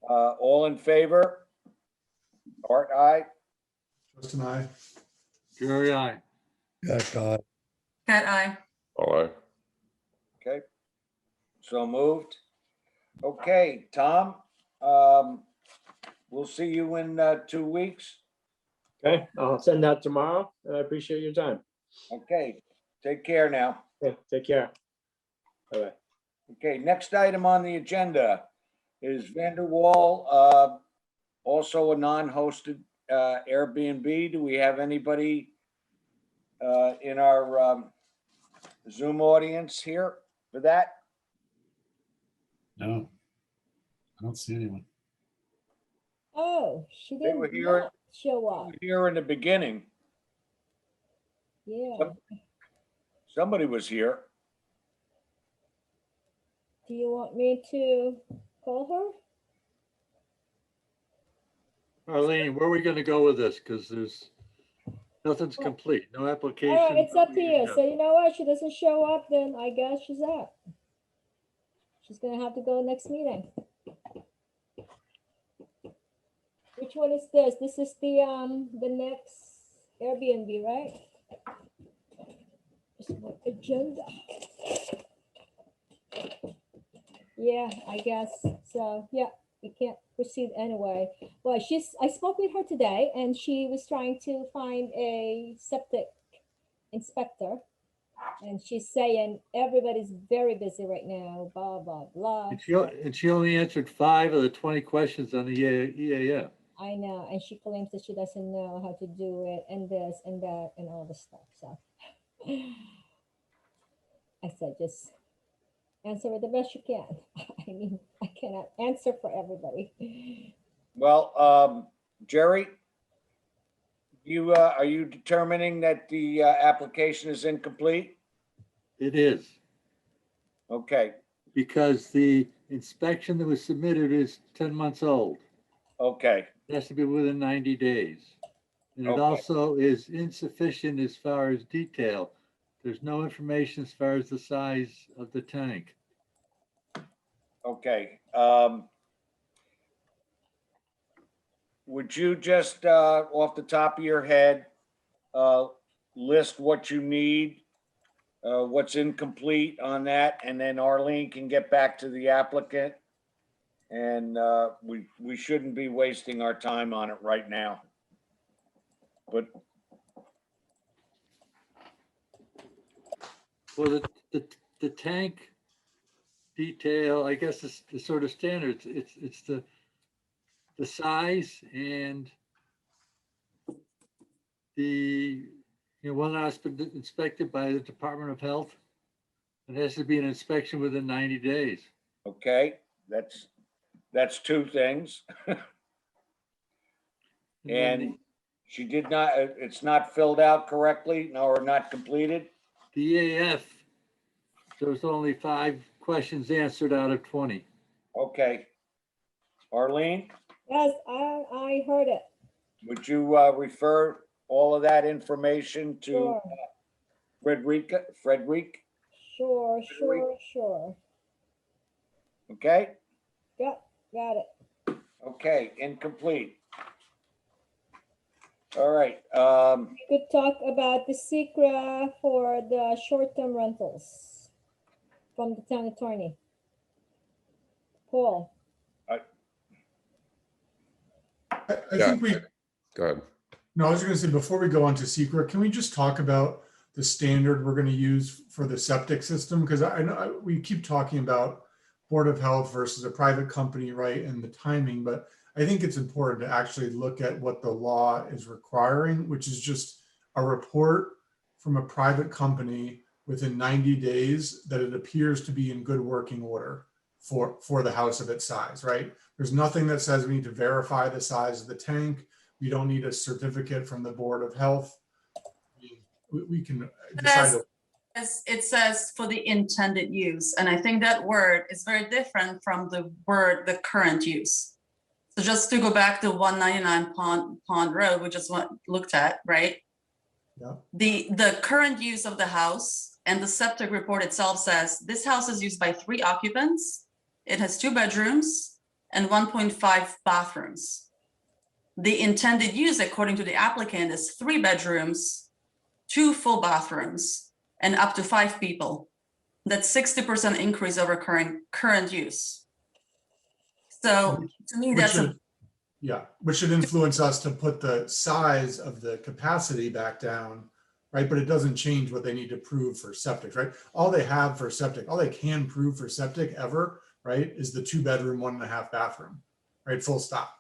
All in favor? Art, aye. Justin, I. Jerry, I. Jack, aye. Cat eye. All right. Okay. So moved. Okay, Tom, we'll see you in 2 weeks. Okay, I'll send that tomorrow, and I appreciate your time. Okay, take care now. Okay, take care. Bye-bye. Okay, next item on the agenda is Vanderwall, also a non-hosted Airbnb. Do we have anybody in our Zoom audience here for that? No, I don't see anyone. Oh, she They were didn't here. not show up. Here in the beginning. Yeah. Somebody was here. Do you want me to call her? Arlene, where are we gonna go with this? Because there's, nothing's complete, no application. All right, it's up to you. Yeah. So you know what? She doesn't show up, then I guess she's out. She's gonna have to go next meeting. Which one is this? This is the next Airbnb, right? Just my agenda. Yeah, I guess. So, yeah, we can't proceed anyway. Well, I spoke with her today and she was trying to find a septic inspector. And she's saying everybody's very busy right now, blah, blah, blah. And she only answered 5 of the 20 questions on the EAF. I know, and she claims that she doesn't know how to do it and this and that and all this stuff, so. I said, just answer it the best you can. I mean, I cannot answer for everybody. Well, Jerry, are you determining that the application is incomplete? It is, Okay, because the inspection that was submitted is 10 months old. okay, It has to be within 90 days. And it Okay. also is insufficient as far as detail. There's no information as far as the size of the tank. okay. Would you just, off the top of your head, list what you need, what's incomplete on that, and then Arlene can get back to the applicant? And we shouldn't be wasting our time on it right now. But Well, the tank detail, I guess, is the sort of standards. It's the size and the, one that's been inspected by the Department of Health. It has to be an inspection within 90 days. okay, that's two things. then And she did not, it's not filled out correctly, no, or not completed? the EAF, there's only 5 questions answered out of 20. Okay. Arlene, Yes, I heard it. would you refer all of that information to Sure, Frederic? sure. Okay, Yep, got it. okay, incomplete. All right, We could talk about the secret for the short-term rentals from the town attorney. Paul, I Yeah. think we, Go ahead. no, I was gonna say, before we go on to secret, can we just talk about the standard we're gonna use for the septic system? Because I know we keep talking about Board of Health versus a private company, right, and the timing, but I think it's important to actually look at what the law is requiring, which is just a report from a private company within 90 days that it appears to be in good working order for the house of its size, right? There's nothing that says we need to verify the size of the tank. We don't need a certificate from the Board of Health. We can decide. It says for the intended use, and I think that word is very different from the word the current use. So just to go back to 199 Pond Road, we just looked at, right? Yeah. The current use of the house and the septic report itself says this house is used by 3 occupants. It has 2 bedrooms and 1.5 bathrooms. The intended use, according to the applicant, is 3 bedrooms, 2 full bathrooms, and up to 5 people. That's 60% increase over current use. So to me, that's which should influence us to put the size of the capacity back down, right? But it doesn't change what they need to prove for septic, right? All they have for septic, all they can prove for septic ever, right, is the 2-bedroom, 1.5 bathroom, right? Full stop.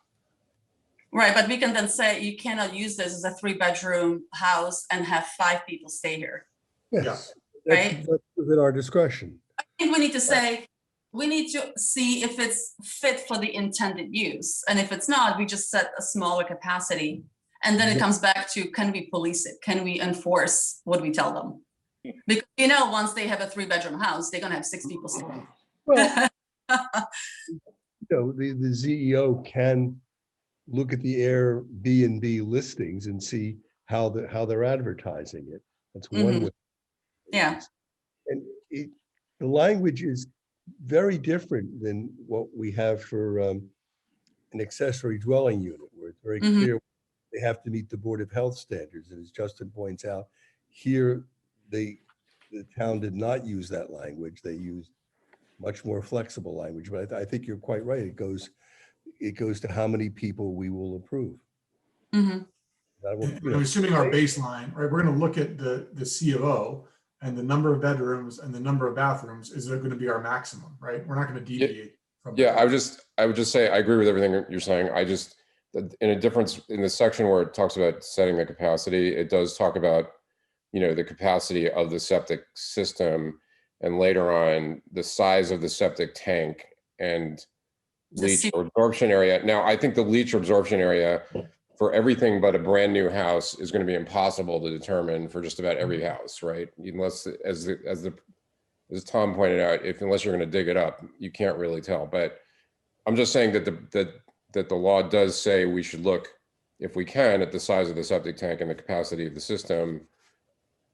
right, but we can then say you cannot use this as a 3-bedroom house and have 5 people stay here. Yes, Right. that's within our discretion. I think we need to say, we need to see if it's fit for the intended use. And if it's not, we just set a smaller capacity. And then it comes back to, can we police it? Can we enforce what we tell them? Because, you know, once they have a 3-bedroom house, they're gonna have 6 people sleeping. Well, the CEO can look at the Airbnb listings and see how they're advertising it. That's one Mhm. way. Yeah. And the language is very different than what we have for an accessory dwelling unit, where it's very Mhm. clear they have to meet the Board of Health standards. And as Justin points out, here the town did not use that language. They used much more flexible language. But I think you're quite right. It goes to how many people we will approve. Mhm. That will, And I'm assuming our baseline, right? We're going to look at the C of O and the number of bedrooms and the number of bathrooms is going to be our maximum, right? We're not going to deviate from Yeah, that. I would just say, I agree with everything you're saying. I just, in a difference in the section where it talks about setting the capacity, it does talk about, you know, the capacity of the septic system, and later on the size of the septic tank and leach or absorption area. Now, I think the leach or absorption area for everything but a brand new house is going to be impossible to determine for just about every house, right? Unless, as Tom pointed out, unless you're going to dig it up, you can't really tell. But I'm just saying that the law does say we should look, if we can, at the size of the septic tank and the capacity of the system,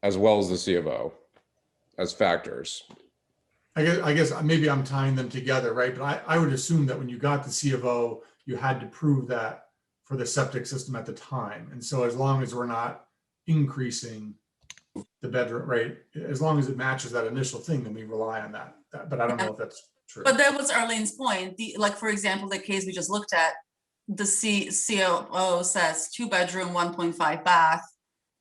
as well as the C of O, as factors. I guess maybe I'm tying them together, right? But I would assume that when you got the C of O, you had to prove that for the septic system at the time. And so as long as we're not increasing the bedroom, right? As long as it matches that initial thing, then we rely on that. But I don't know if that's true. But that was Arlene's point. Like, for example, the case we just looked at, the COO says 2-bedroom, 1.5 bath.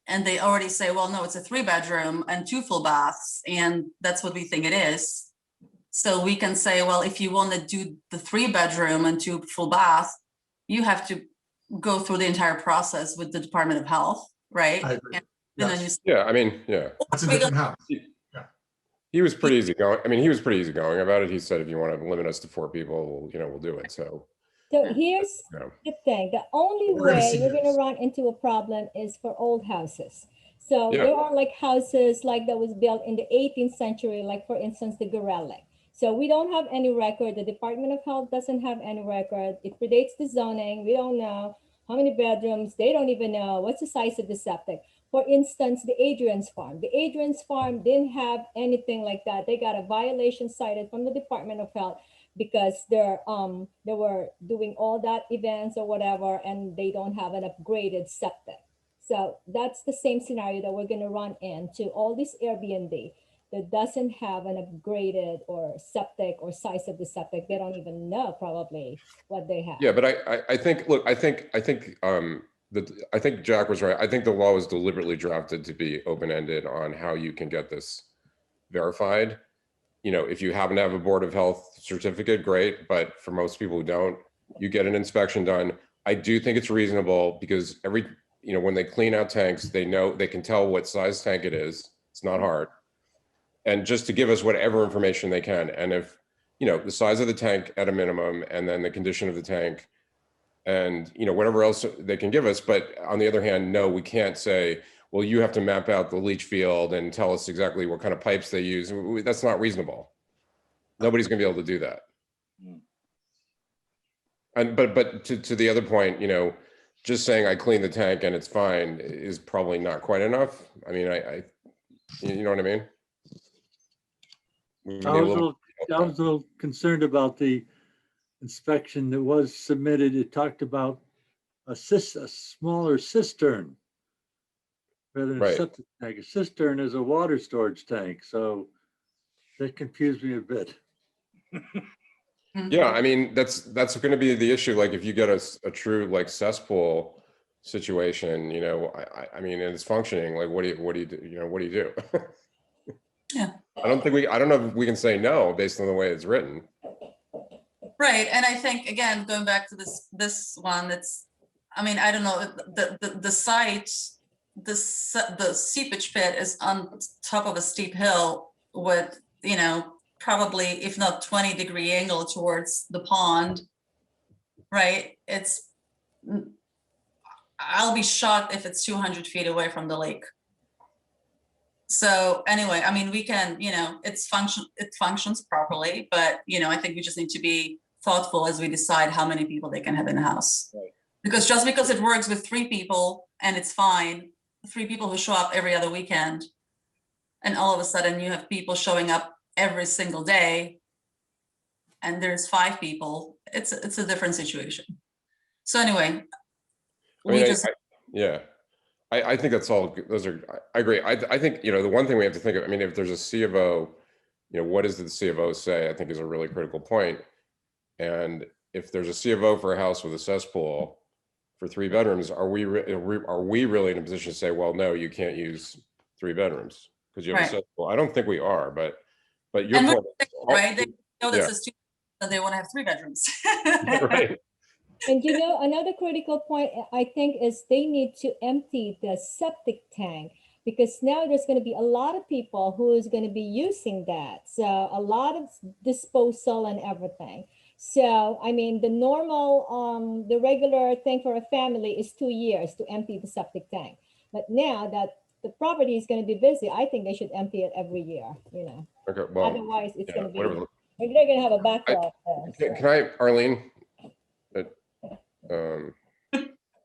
And they already say, well, no, it's a 3-bedroom and 2 full baths. And that's what we think it is. So we can say, well, if you want to do the 3-bedroom and 2 full bath, you have to go through the entire process with the Department of Health, right? I agree. And then you Yeah, I mean, yeah. That's a different house. He was pretty easygoing. I mean, he was pretty easygoing about it. He said, if you want to limit us to 4 people, you know, we'll do it. So here's Yeah. the thing. The only We're gonna way see you're going to this. run into a problem is for old houses. So Yeah. there are like houses like that was built in the 18th century, like for instance, the Gorelick. So we don't have any record. The Department of Health doesn't have any record. It predates the zoning. We don't know how many bedrooms. They don't even know what's the size of the septic. For instance, the Adrian's Farm. The Adrian's Farm didn't have anything like that. They got a violation cited from the Department of Health because they were doing all that events or whatever, and they don't have an upgraded septic. So that's the same scenario that we're going to run into all these Airbnb that doesn't have an upgraded or septic or size of the septic. They don't even know probably what they have. Yeah, but I think, look, I think Jack was right. I think the law was deliberately drafted to be open-ended on how you can get this verified. You know, if you happen to have a Board of Health certificate, great. But for most people who don't, you get an inspection done. I do think it's reasonable because when they clean out tanks, they can tell what size tank it is. It's not hard. And just to give us whatever information they can. And if, you know, the size of the tank at a minimum, and then the condition of the tank, and, you know, whatever else they can give us. But on the other hand, no, we can't say, well, you have to map out the leach field and tell us exactly what kind of pipes they use. That's not reasonable. Nobody's gonna be able to do that. And but to the other point, you know, just saying I clean the tank and it's fine is probably not quite enough. I mean, you know what I mean? We need I a was little- a little concerned about the inspection that was submitted. It talked about a smaller cistern rather than a Right. septic tank. A cistern is a water storage tank, so that confused me a bit. Yeah, I mean, that's going to be the issue. Like if you get a true like cesspool situation, you know, I mean, and it's functioning, like what do you do? You know, what do you do? Yeah. I don't know if we can say no based on the way it's written. Right, and I think, again, going back to this one, I mean, I don't know, the site, the seepage pit is on top of a steep hill with, you know, probably, if not 20-degree angle towards the pond, right? I'll be shocked if it's 200 feet away from the lake. So anyway, I mean, we can, it functions properly, but I think we just need to be thoughtful as we decide how many people they can have in the house. Right. Because just because it works with 3 people and it's fine, 3 people who show up every other weekend, and all of a sudden you have people showing up every single day, and there's 5 people, it's a different situation. So anyway, I think that's all. I agree. I think, the one thing we have to think of, I mean, if there's a C of O, what does the C of O say? I think is a really critical point. And if there's a C of O for a house with a cesspool for 3 bedrooms, are we really in a position to say, well, no, you can't use 3 bedrooms because you have a cesspool? I don't think we are, but your and point, right? They know that says 2, that they want to have 3 bedrooms. right. And another critical point I think is they need to empty the septic tank, because now there's going to be a lot of people who is going to be using that. So a lot of disposal and everything. So, I mean, the normal, the regular thing for a family is 2 years to empty the septic tank. But now that the property is going to be busy, I think they should empty it every year, Okay, well, Otherwise, it's going to be, whatever. they're going to have a backlog there. Can I, Arlene?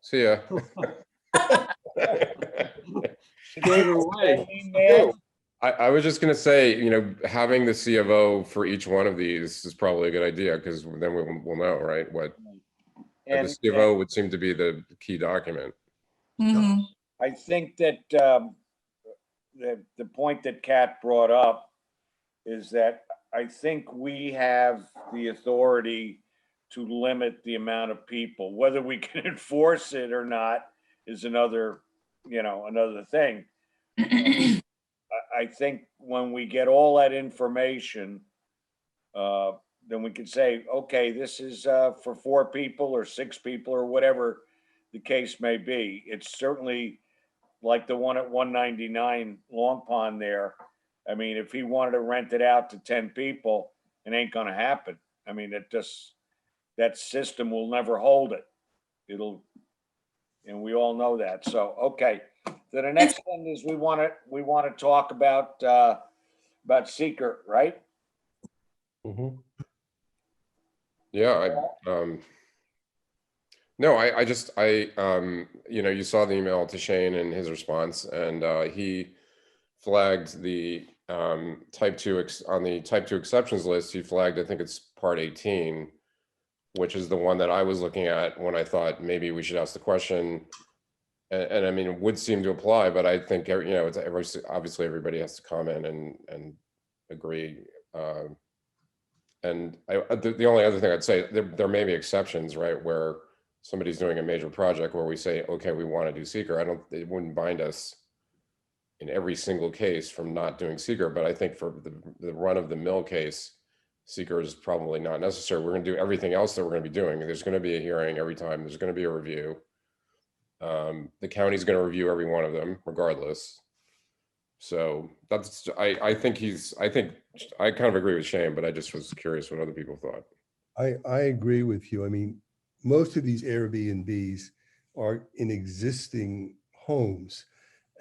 See ya. Gave it away. I was just gonna say, having the C of O for each one of these is probably a good idea, because then we'll know, right? What the C of O would seem to be the key document. Mhm. I think that the point that Kat brought up is that I think we have the authority to limit the amount of people. Whether we can enforce it or not is another thing. I think when we get all that information, then we can say, okay, this is for 4 people or 6 people or whatever the case may be. It's certainly like the one at 199 Long Pond there. I mean, if he wanted to rent it out to 10 people, it ain't gonna happen. I mean, that system will never hold it. And we all know that. So, okay. So the next thing is we want to talk about seeker, right? Mm-hmm. Yeah, no, you saw the email to Shane and his response, and he flagged the type 2 on the type 2 exceptions list. He flagged, I think it's part 18, which is the one that I was looking at when I thought maybe we should ask the question. And I mean, it would seem to apply, but I think, it's obviously everybody has to comment and agree. And the only other thing I'd say, there may be exceptions, right, where somebody's doing a major project where we say, okay, we want to do seeker. It wouldn't bind us in every single case from not doing seeker, but I think for the run of the mill case, seeker is probably not necessary. We're going to do everything else that we're going to be doing. There's going to be a hearing every time. There's going to be a review. The county's going to review every one of them regardless. So that's, I kind of agree with Shane, but I just was curious what other people thought. I agree with you. I mean, most of these Airbnbs are in existing homes.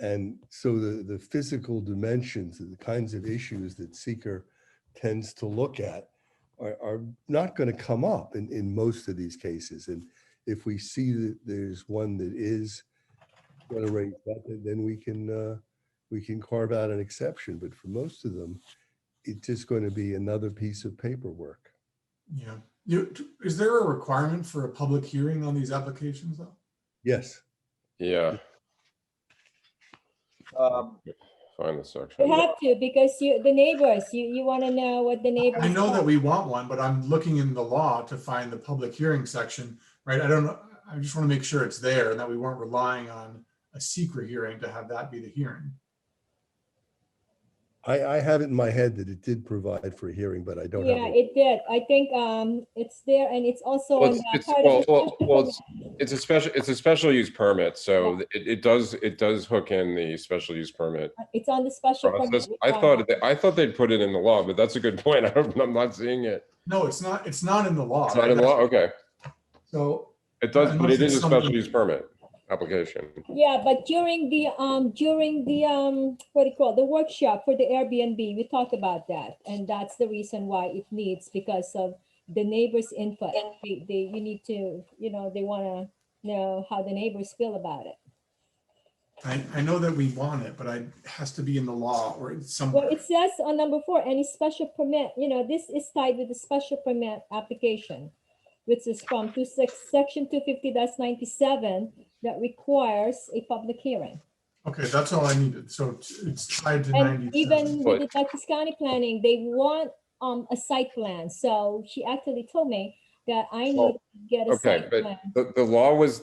And so the physical dimensions, the kinds of issues that seeker tends to look at are not going to come up in most of these cases. And if we see that there's one that is going to raise that, then we can carve out an exception. But for most of them, it's just going to be another piece of paperwork. Yeah. Is there a requirement for a public hearing on these applications though? Yes. Yeah. Find the section. You have to, because the neighbors, you want to know what the neighbors. I know want. that we want one, but I'm looking in the law to find the public hearing section, right? I don't know. I just want to make sure it's there and that we weren't relying on a secret hearing to have that be the hearing. I have it in my head that it did provide for a hearing, but I don't have it. It did. I think it's there, and it's also on the part of the it's a special use permit, so it does hook in the special use permit. It's on the special process. permit. I thought they'd put it in the law, but that's a good point. I'm not seeing it. No, it's not. It's not in the law. It's not in the law. Okay. So it does, but it is a special use permit. application. Yeah, but during the what do you call it, the workshop for the Airbnb, we talked about that, and that's the reason why it needs, because of the neighbors' input. You need to, they want to know how the neighbors feel about it. I know that we want it, but it has to be in the law or Well, somewhere. it says on number 4, any special permit, this is tied with the special permit application, which is from section 250-97 that requires a public hearing. Okay, that's all I needed. So it's tied to And 97. even with the But- Dutchess County planning, they want a site plan. So she actually told me that I need to get a Okay, site but plan. the law was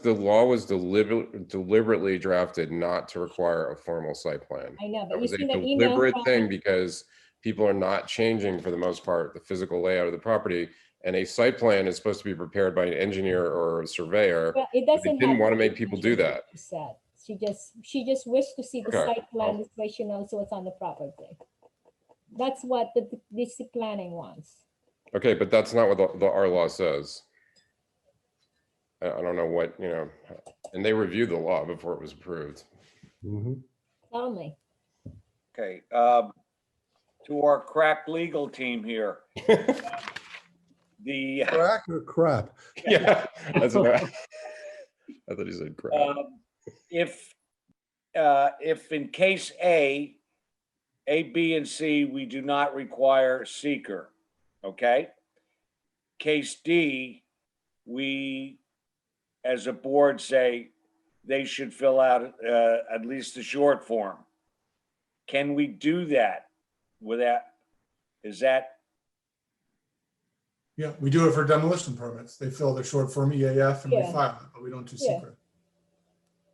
deliberately drafted not to require a formal site plan. I know, That but you was a seen that email deliberate from, thing because people are not changing, for the most part, the physical layout of the property. And a site plan is supposed to be prepared by an engineer or a surveyor. well, it But they doesn't didn't have want to be make people do that. she said. She just wished to see the Okay, site plan, well- this way she knows what's on the property. That's what the DC planning wants. Okay, but that's not what our law says. I don't know what, and they reviewed the law before it was approved. Mhm. Tell me. Okay, to our crack legal team here. The, Crack or crap? Yeah, that's what I thought he said crap. if in case A, B, and C, we do not require seeker, okay? Case D, we, as a board, say they should fill out at least the short form. Can we do that without, is that, Yeah, we do it for demolition permits. They fill the short form EAF and we Yeah. file it, but we don't do Yeah. secret.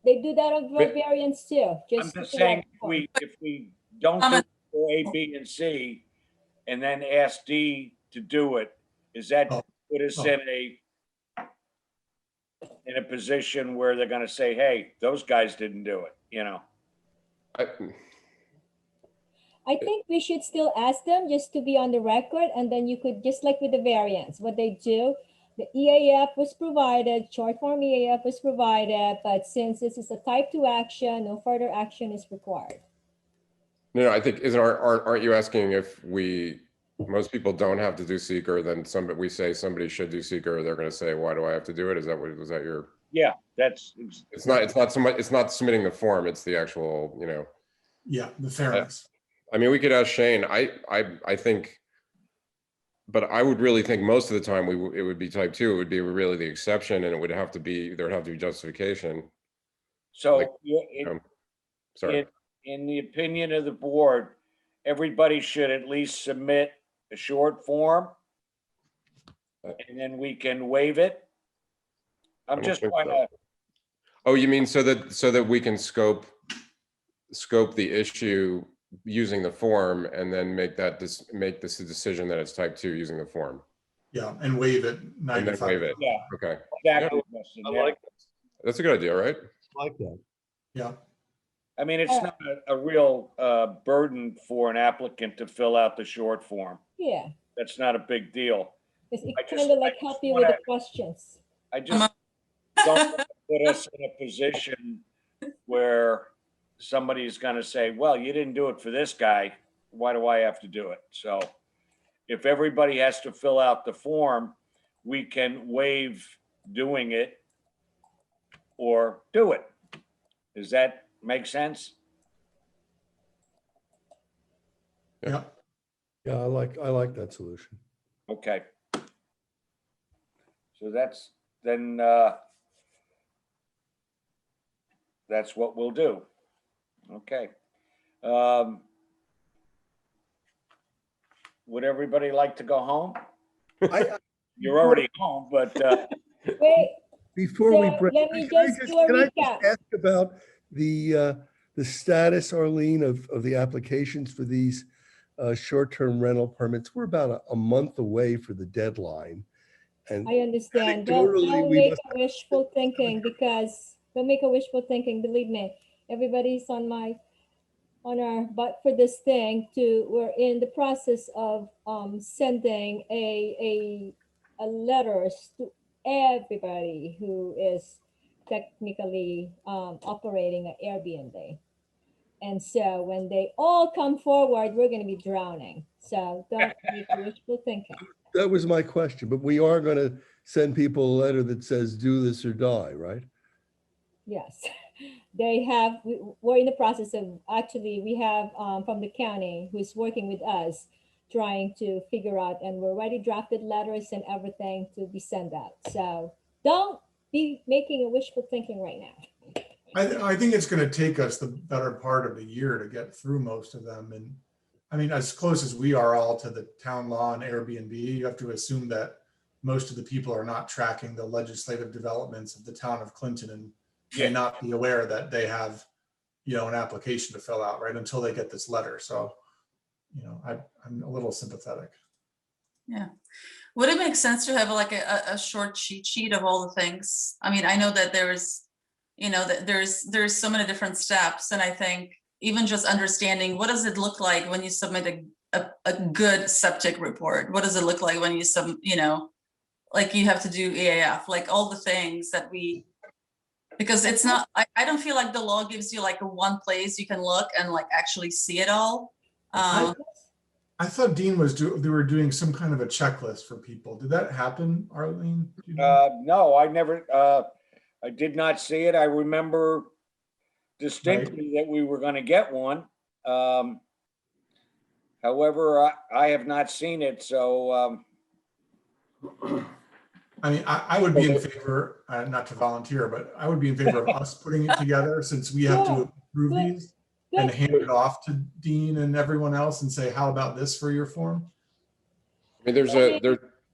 They do that on But- variance too. I'm Just just to fill out saying, the form. if we don't do it for A, B, and C, and then ask D to do it, is that Oh. put us Oh. in a position where they're gonna say, hey, those guys didn't do it, I think we should still ask them just to be on the record, and then you could, just like with the variance, what they do, the EAF was provided, short form EAF was provided, but since this is a type 2 action, no further action is required. No, I think, aren't you asking if most people don't have to do seeker, then we say somebody should do seeker, they're gonna say, why do I have to do it? Was that your? Yeah, that's, It's not submitting the form, it's the actual, Yeah, the fairness. I mean, we could ask Shane, I think, but I would really think most of the time it would be type 2, it would be really the exception, and there'd have to be justification. so, Like, yeah, Sorry. in the opinion of the board, everybody should at least submit a short form, and then we can waive it. I I'm don't just think trying so. to, Oh, you mean so that we can scope the issue using the form and then make this a decision that it's type 2 using the form? Yeah, and waive it And then 95. waive it. yeah, Okay, exactly. Justin, I yeah. like that's a good idea, right? like that. Yeah, I mean, it's not a real burden for an applicant to fill out the short form. Yeah, That's not a big deal. because it I just- kind of like I help just you with the wanna- questions. I just don't wanna put us in a position where somebody's gonna say, well, you didn't do it for this guy, why do I have to do it? So if everybody has to fill out the form, we can waive doing it or do it. Does that make sense? yeah. Yeah, I like that solution. Okay. So that's what we'll do. Okay. Would everybody like to go home? I, You're already home, but Wait, before we So, break, let me can I just do a can I recap. ask about the status, Arlene, of the applications for these short-term rental permits? We're about a month away for the deadline. And I understand. Don't anecdotally, we make must- a wishful thinking, because don't make a wishful thinking. Believe me, everybody's on our butt for this thing. We're in the process of sending a letters to everybody who is technically operating an Airbnb. And so when they all come forward, we're going to be drowning. So don't make wishful thinking. That was my question, but we are going to send people a letter that says, do this or die, right? Yes, they have, we're in the process of, actually, we have from the county who's working with us, trying to figure out, and we're already drafted letters and everything to be sent out. So don't be making a wishful thinking right now. I think it's going to take us the better part of a year to get through most of them. And I mean, as close as we are all to the town law and Airbnb, you have to assume that most of the people are not tracking the legislative developments of the town of Clinton and may not be aware that they have, you know, an application to fill out, right, until they get this letter. So, you know, I'm a little sympathetic. Yeah. Would it make sense to have like a short cheat sheet of all the things? I mean, I know that there's, you know, that there's so many different steps. And I think even just understanding what does it look like when you submit a good septic report? What does it look like when you you know, like you have to do EAF, like all the things that because it's not, I don't feel like the law gives you like a one place you can look and like actually see it all. I thought Dean they were doing some kind of a checklist for people. Did that happen, Arlene? Do you know? No, I never, I did not see it. I remember distinctly that we were going to get one. However, I have not seen it, so. I mean, I would be in favor, not to volunteer, but I would be in favor of us putting it together since we have to approve these and hand it off to Dean and everyone else and say, how about this for your form? I mean,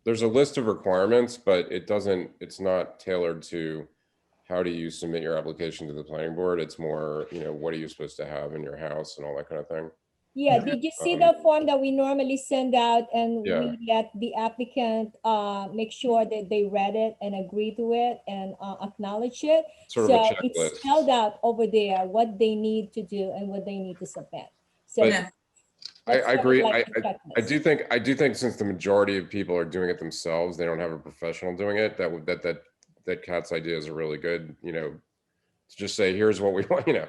there's a list of requirements, but it's not tailored to how do you submit your application to the planning board. It's more, you know, what are you supposed to have in your house and all that kind of thing. Yeah, did you see the form that we normally send out and Yeah. we let the applicant make sure that they read it and agree to it and acknowledge it? Sort of a So it's checklist. spelled out over there what they need to do and what they need to submit. So But Yeah. I that's sort of agree. like the I checklist. do think since the majority of people are doing it themselves, they don't have a professional doing it. That Kat's idea is a really good, you know, to just say, here's what we want, you know,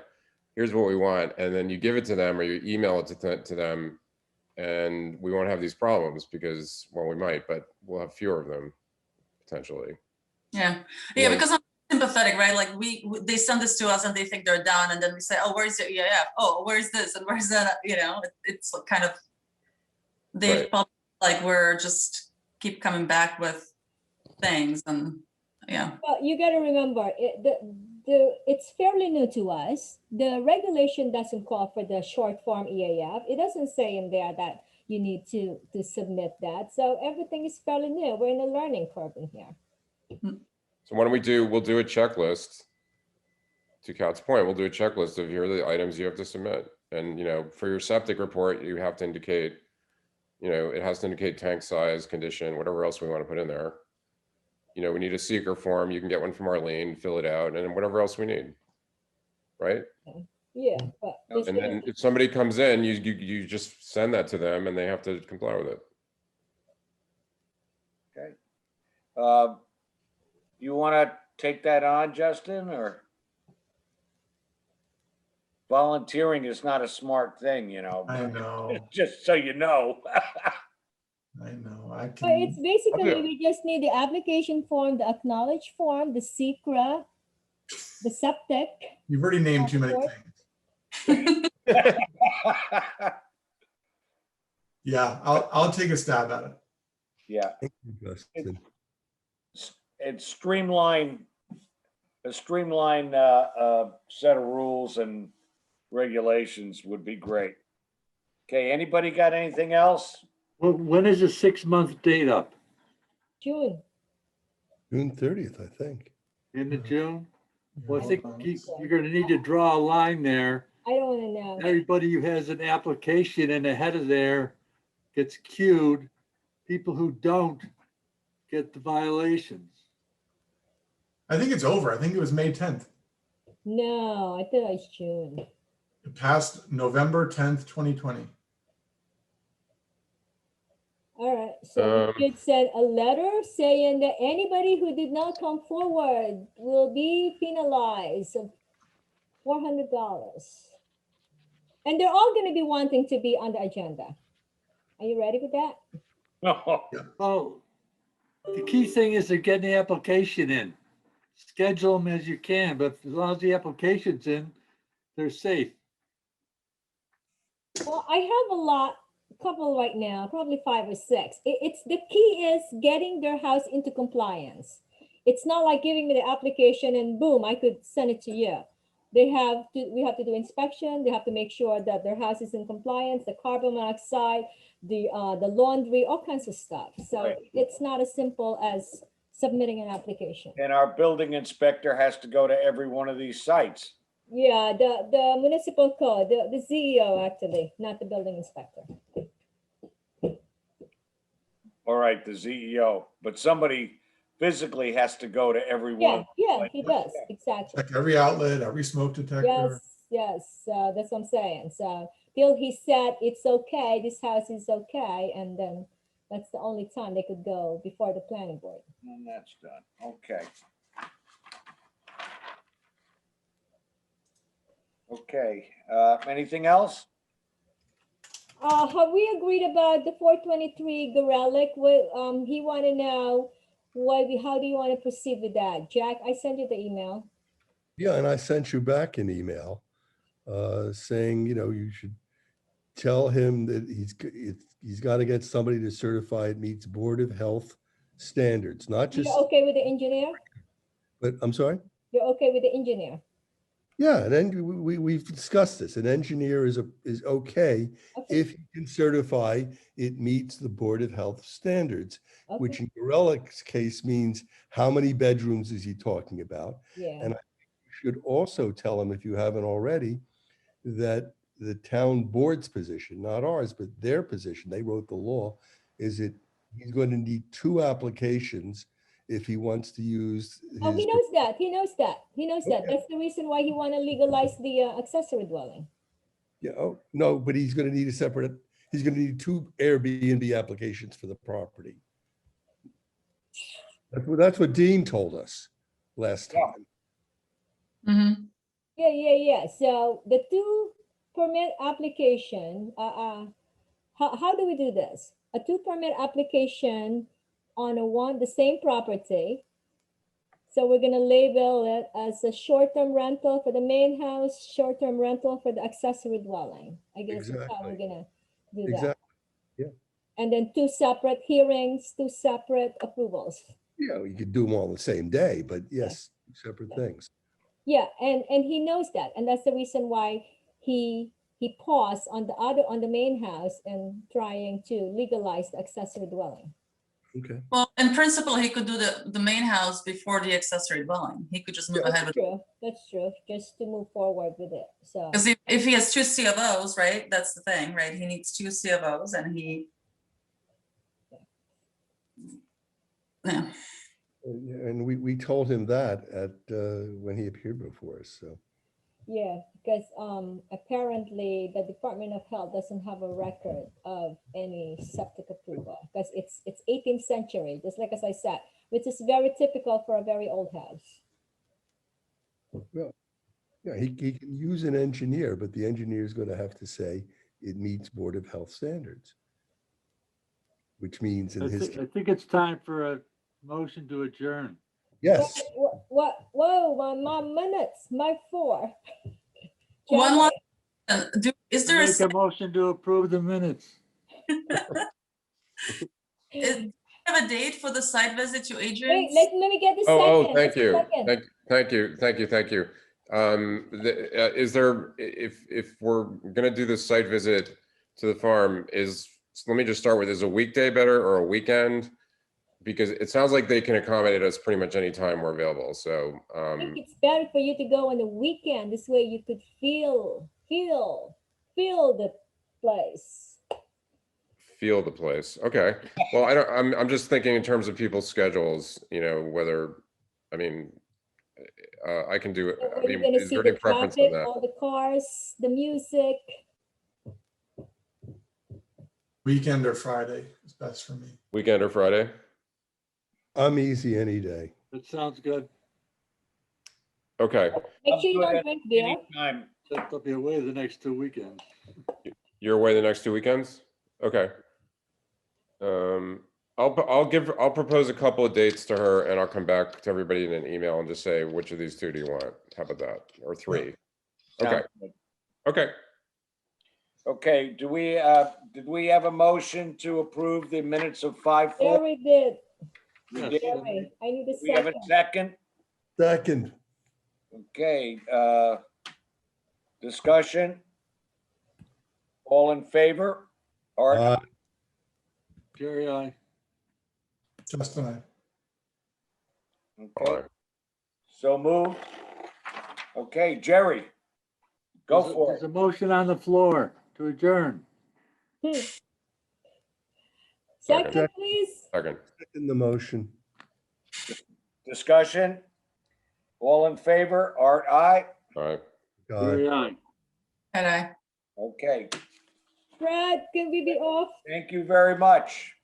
here's what we want. And then you give it to them or you email it to them and we won't have these problems because, well, we might, but we'll have fewer of them potentially. Yeah. You Yeah, know, because I'm sympathetic, right? Like they send this to us and they think they're done. And then we say, oh, where's your EAF? Oh, where's this? And where's that? You know, it's kind of, they Right. felt like we're just keep coming back with things and yeah. Well, you got to remember, it's fairly new to us. The regulation doesn't call for the short form EAF. It doesn't say in there that you need to submit that. So everything is fairly new. We're in a learning curve in here. So why don't we'll do a checklist. To Kat's point, we'll do a checklist of here are the items you have to submit. And, you know, for your septic report, you have to indicate, you know, it has to indicate tank size, condition, whatever else we want to put in there. You know, we need a seeker form. You can get one from Arlene, fill it out, and then whatever else we need. Right? Yeah, but And then if somebody comes in, you just send that to them and they have to comply with it. Okay. You want to take that on, Justin, or? Volunteering is not a smart thing, you know. I know, Just so you know. I know. So it's basically, we just need the application form, the acknowledge form, the secra, the septic. You've already named too many things. Yeah, I'll take a stab at it. Yeah, Thank you, Justin. it's a streamlined set of rules and regulations would be great. Okay, anybody got anything else? Well, when is the 6-month date up? June. June 30th, I think. Into June? Well, I Hold think on. you're gonna need to draw a line there. I don't want to know. Everybody who has an application and ahead of there gets queued. People who don't get the violations. I think it's over. I think it was May 10th. No, I thought it was June. It passed November 10th, 2020. All right, so we should send a letter saying that anybody who did not come forward will be penalized of $400. And they're all gonna be wanting to be on the agenda. Are you ready with that? Oh, the key thing is to get the application in. Schedule them as you can, but as long as the application's in, they're safe. Well, I have a couple right now, probably 5 or 6. It's the key is getting their house into compliance. It's not like giving me the application and boom, I could send it to you. We have to do inspection. They have to make sure that their house is in compliance, the carbon monoxide, the laundry, all kinds of stuff. So Right. it's not as simple as submitting an application. And our building inspector has to go to every one of these sites. Yeah, the municipal code, the CEO actually, not the building inspector. All right, the CEO, but somebody physically has to go to every one. Yeah, he does, exactly. Check every outlet, every smoke detector. Yes, that's what I'm saying. So till he said it's okay, this house is okay, and then that's the only time they could go before the planning board. And that's done. Okay. Okay, anything else? Have we agreed about the 423 Gorelick? He want to know how do you want to proceed with that? Jack, I sent you the email. Yeah, and I sent you back an email saying, you should tell him that he's got to get somebody to certify it meets Board of Health standards, not just, You're okay with the engineer? but I'm sorry? You're okay with the engineer? Yeah, and then we've discussed this. An engineer is okay if he can certify it meets the Board of Health standards, which in Gorelick's case means how many bedrooms is he talking about? Yeah. And I think you should also tell him, if you haven't already, that the town board's position, not ours, but their position, they wrote the law, is that he's going to need 2 applications if he wants to use his. Oh, he knows that. He knows that. He knows that. That's the reason why he want to legalize the accessory dwelling. Yeah, oh, no, but he's going to need he's going to need 2 Airbnb applications for the property. That's what Dean told us last time. Mm-hmm. Yeah. So the 2 permit application, how do we do this? A 2 permit application on the same property. So we're gonna label it as a short-term rental for the main house, short-term rental for the accessory dwelling. I guess that's how we're gonna do that. Exactly. Yeah. And then 2 separate hearings, 2 separate approvals. Yeah, you could do them all the same day, but yes, separate things. Yeah, and he knows that, and that's the reason why he paused on the main house and trying to legalize the accessory dwelling. Okay. Well, in principle, he could do the main house before the accessory dwelling. He could just move ahead with it. That's true, just to move forward with it, so. Because if he has 2 CFOs, right, that's the thing, right? He needs 2 CFOs and he. Yeah. And we told him that at when he appeared before us, so. Yeah, because apparently the Department of Health doesn't have a record of any septic approval, because it's 18th century, just like as I said, which is very typical for a very old house. Well, yeah, he can use an engineer, but the engineer is going to have to say it meets Board of Health standards, which means in his. I think it's time for a motion to adjourn. Yes. What? Whoa, my minutes, my 4. One more. Is there Make a motion to approve the minutes. do you have a date for the site visit to Adrian? Wait, let me get this. Oh, thank you. Thank you. Is there, if we're gonna do this site visit to the farm, let me just start with, is a weekday better or a weekend? Because it sounds like they can accommodate us pretty much any time we're available, so. I think it's better for you to go on the weekend. This way you could feel the place. Feel the place, okay. Well, I'm just thinking in terms of people's schedules, whether, I mean, I can do it. I You're mean, gonna is see there the any preference on traffic, that? all the cars, the music. Weekend or Friday is best for me. Weekend or Friday? I'm easy any day. That sounds good. Okay, Make sure you don't drink beer. Anytime. I'll be away the next 2 weekends. you're away the next 2 weekends? Okay. I'll propose a couple of dates to her and I'll come back to everybody in an email and just say, which of these two do you want? How about that? Or 3? Okay, Sounds good. okay. Okay, did we have a motion to approve the minutes of 5:4? Jerry did. We Yes. did. Jerry, I need a We have a second. second? Second, Okay, discussion? All in favor? Art, uh, Jerry, I. Justin, I. All okay, right. so moved. Okay, Jerry, go for There's it. a motion on the floor to adjourn. Second, please. Second. in the motion. Discussion? All in favor? Art, aye? All right. God. Jerry, I. And I. Okay, Fred, can we be off? thank you very much.